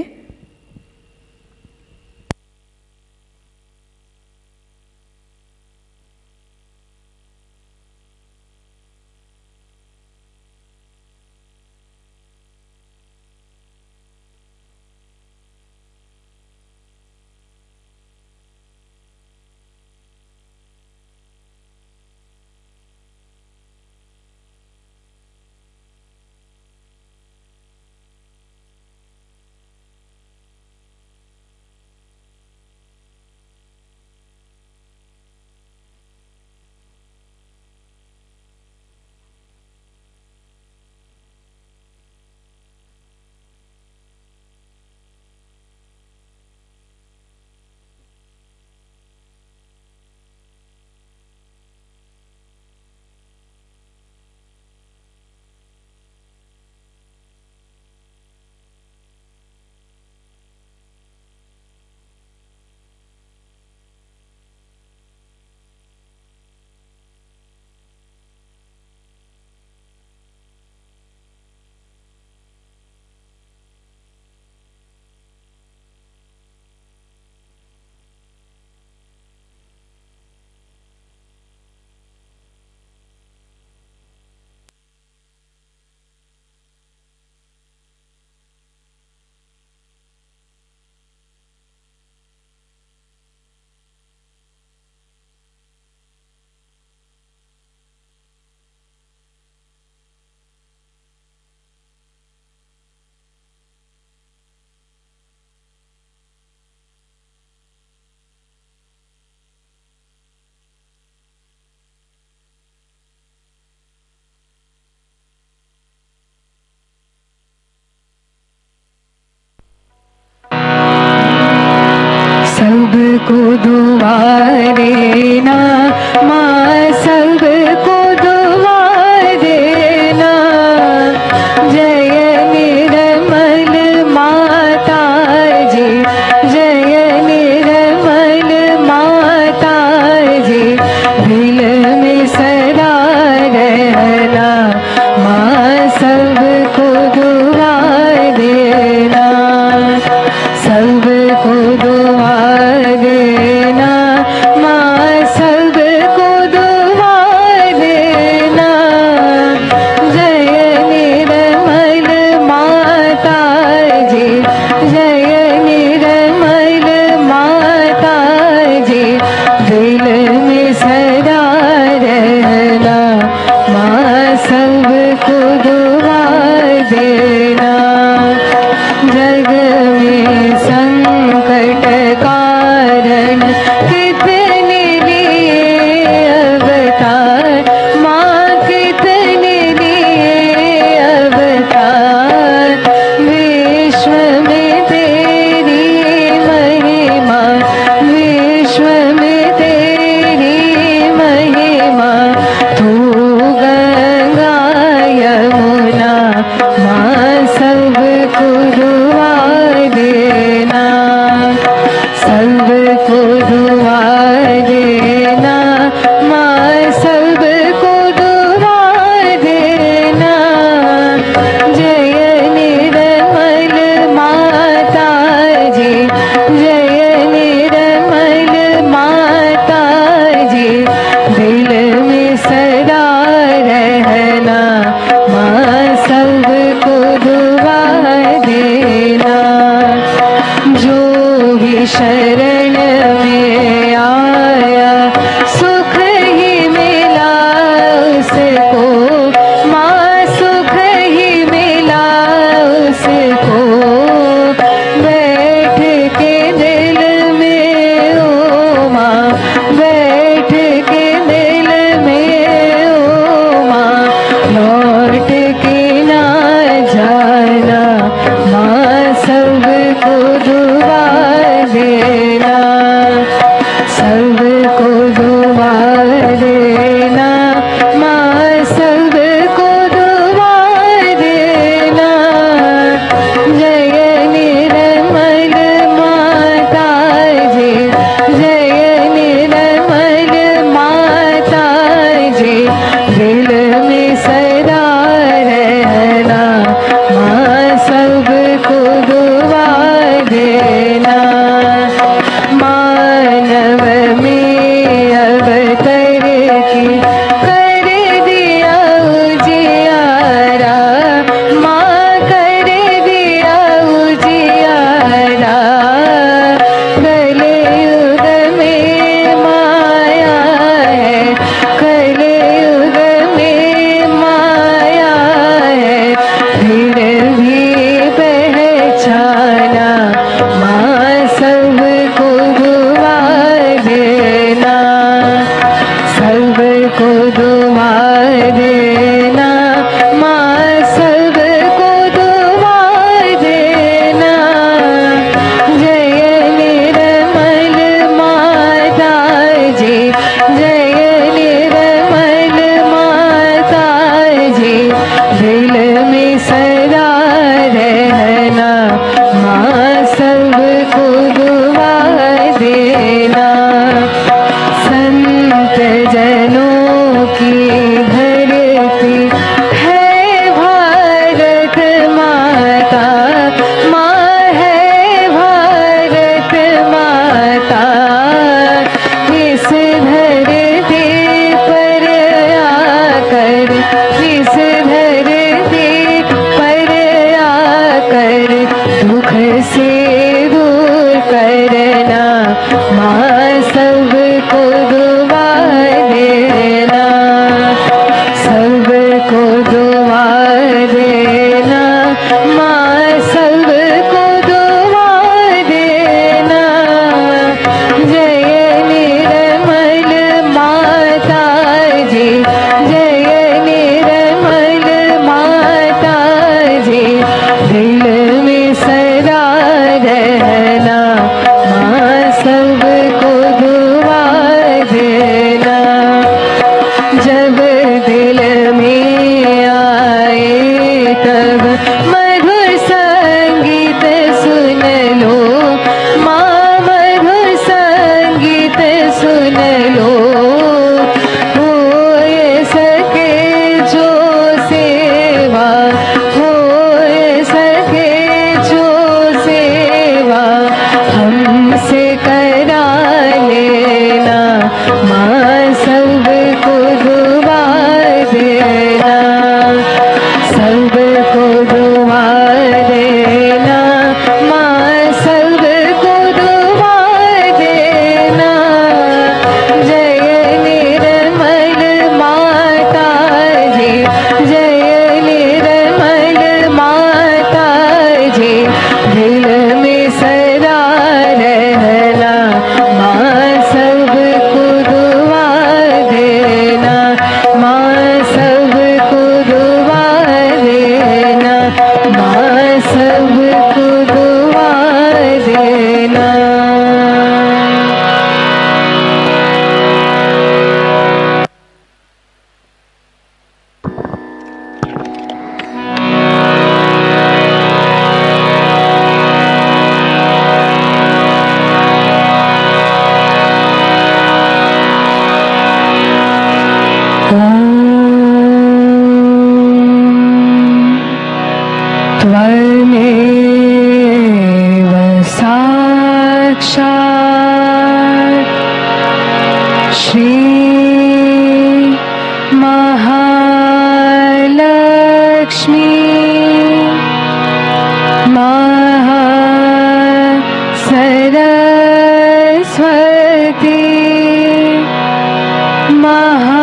सबको दुआ देना माँ, सबको दुआ देना। जय निर्मल माता जी, जय निर्मल माता जी, दिल में सदा रहना माँ, सबको दुआ देना, सबको दुआ देना माँ, सबको दुआ देना। जय निर्मल माता जी, जय निर्मल माता जी, दिल में सदा रहना माँ, सबको दुआ देना। जग में संकट कारण कितने लिए अवतार माँ, कितने लिए अवतार। विश्व में तेरी महिमा, विश्व में तेरी महिमा। तू गंगा यमुना माँ, सबको दुआ देना, सबको दुआ देना माँ, सबको दुआ देना। जय निर्मल माता जी, जय निर्मल माता जी, दिल में सदा रहना माँ, सबको दुआ देना। जो भी शरण में आया सुख ही मिला उसको माँ, सुख ही मिला उसको। बैठ के दिल में ओ माँ, बैठ के दिल में ओ माँ, लौट के ना जाना माँ, सबको दुआ देना, सबको दुआ देना माँ, सबको दुआ देना। जय निर्मल माता जी, जय निर्मल माता जी, दिल में सदा रहना माँ, सबको दुआ देना। मानव में अवतर की कर दिया उजियारा माँ, कर दिया उजियारा। कलयुग में माया है, कलयुग में माया है, फिर भी पहचाना माँ, सबको दुआ देना, सबको दुआ देना माँ, सबको दुआ देना। जय निर्मल माता जी, जय निर्मल माता जी, दिल में सदा रहना माँ, सबको दुआ देना। संत जनों की धरती है भारत माता माँ, है भारत माता। इस धरती पर आकर, इस धरती पर आकर दुख से दूर करना माँ, सबको दुआ देना, सबको दुआ देना माँ, सबको दुआ देना। जय निर्मल माता जी, जय निर्मल माता जी, दिल में सदा साक्षात् श्री महालक्ष्मी सरस्वती महाकाली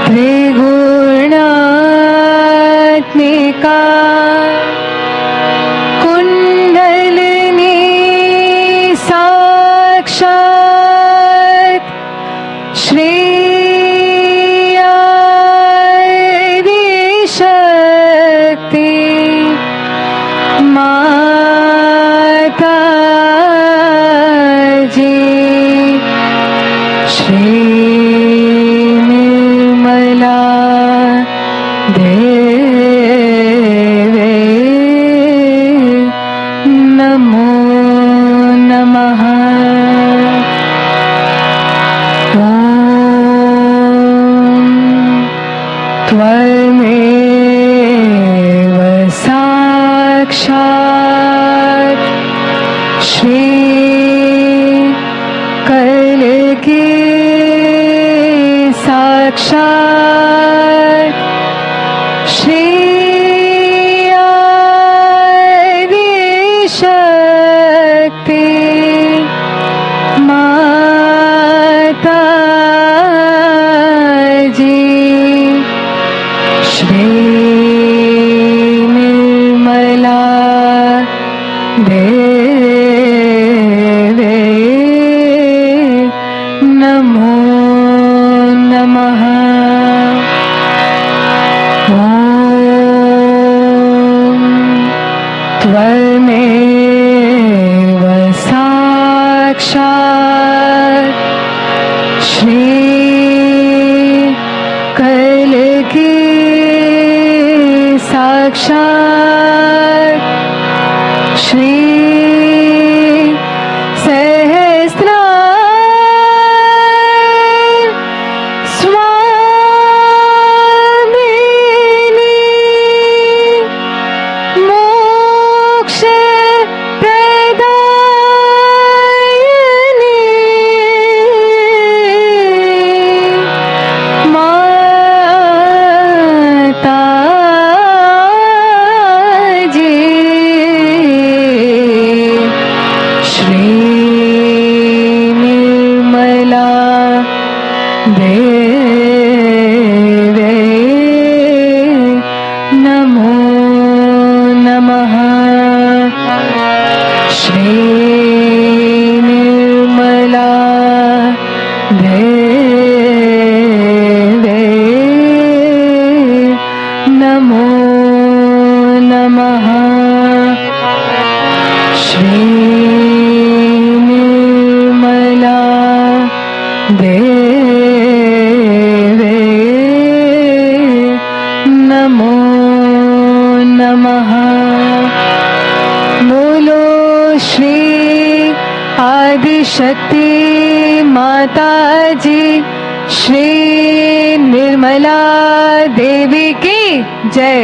त्रिगुणात्मिका कुंडलिनी साक्षात् श्री शक्ति माता जी श्री निर्मला देवे नमो नमः। त्वमेव साक्षात् श्री कलकी साक्षात् श्री आदिशक्ति माता जी श्री निर्मला देवे नमो नमः। ॐ त्वमेव साक्षात् श्री कलकी साक्षात् श्री सहस्रार स्वामिनी मोक्ष प्रदायिनी माता जी श्री निर्मला देवे नमो नमः। श्री निर्मला देवे नमो नमः। श्री निर्मला देवे नमो नमः। बोलो श्री आदिशक्ति माता जी श्री निर्मला देवी की जय।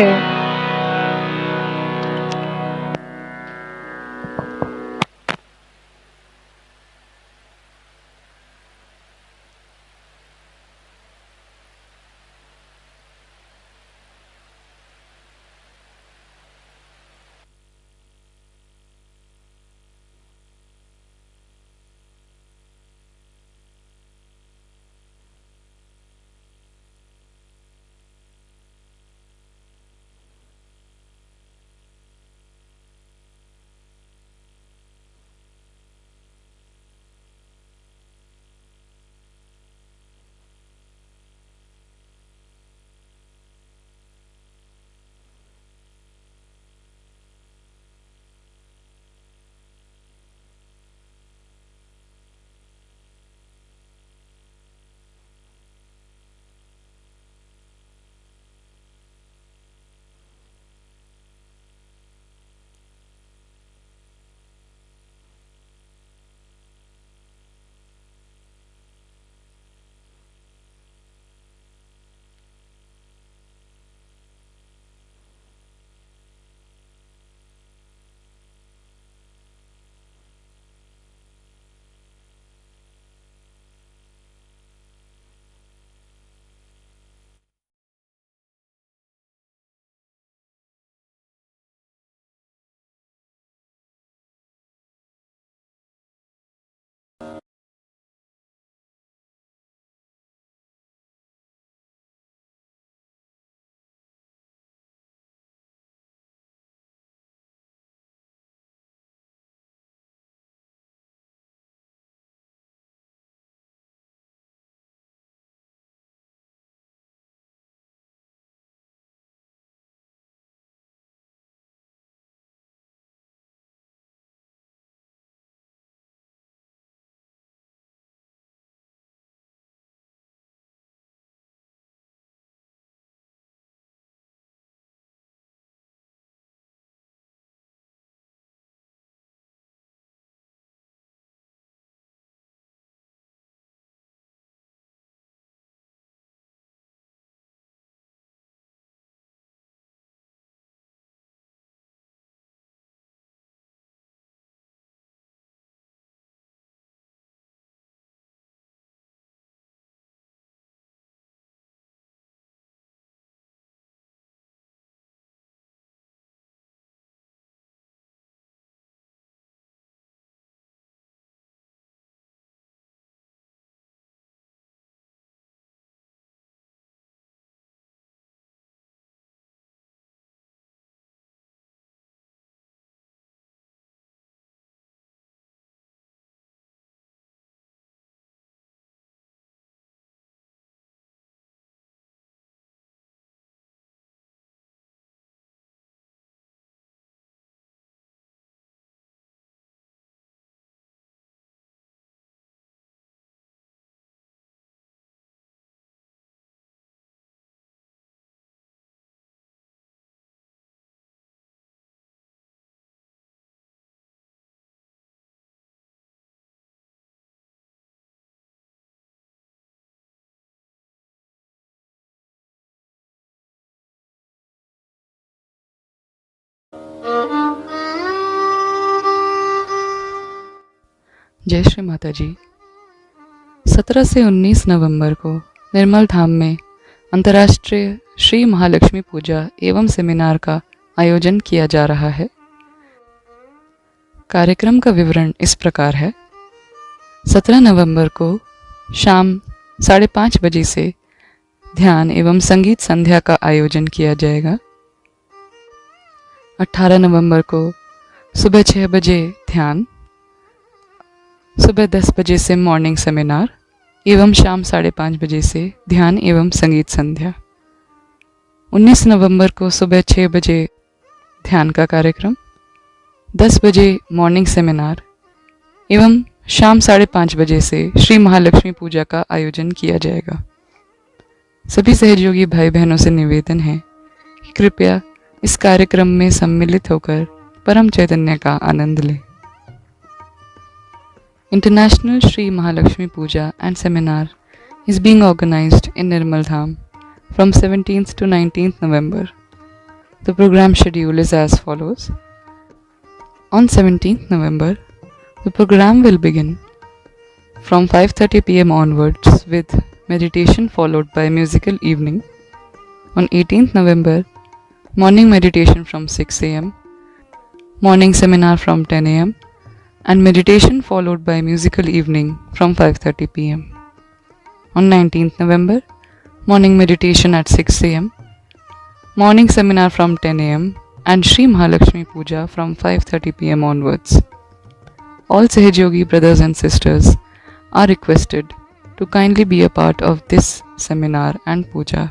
जय श्री माता जी। 17 से 19 नवंबर को निर्मल धाम में अंतर्राष्ट्रीय श्री महालक्ष्मी पूजा एवं सेमिनार का आयोजन किया जा रहा है। कार्यक्रम का विवरण इस प्रकार है। 17 नवंबर को शाम 5:30 बजे से ध्यान एवं संगीत संध्या का आयोजन किया जाएगा। 18 नवंबर को सुबह 6 बजे ध्यान, सुबह 10 बजे से मॉर्निंग सेमिनार एवं शाम 5:30 बजे से ध्यान एवं संगीत संध्या। 19 नवंबर को सुबह 6 बजे ध्यान का कार्यक्रम, 10 बजे मॉर्निंग सेमिनार एवं शाम 5:30 बजे से श्री महालक्ष्मी पूजा का आयोजन किया जाएगा। सभी सहयोगी भाई बहनों से निवेदन है कि कृपया इस कार्यक्रम में सम्मिलित होकर परम चैतन्य का आनंद लें। International Shri Mahalakshmi Puja and Seminar is being organized in Nirmal Dham from 17th to 19th November. The program schedule is as follows. On 17th November, the program will begin from 5:30 p.m. onwards with meditation followed by musical evening. On 18th November, morning meditation from 6 a.m., morning seminar from 10 a.m., and meditation followed by musical evening from 5:30 p.m. On 19th November, morning meditation at 6 a.m., morning seminar from 10 a.m. and Shri Mahalakshmi Puja from 5:30 p.m. onwards. All Sahajogi brothers and sisters are requested to kindly be a part of this seminar and puja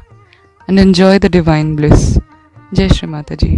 and enjoy the divine bliss. Jai Shri Mata Ji.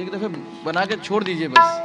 एक दफे बना के छोड़ दीजिए बस।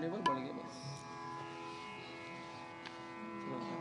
Level बढ़ गया बस थोड़ा सा।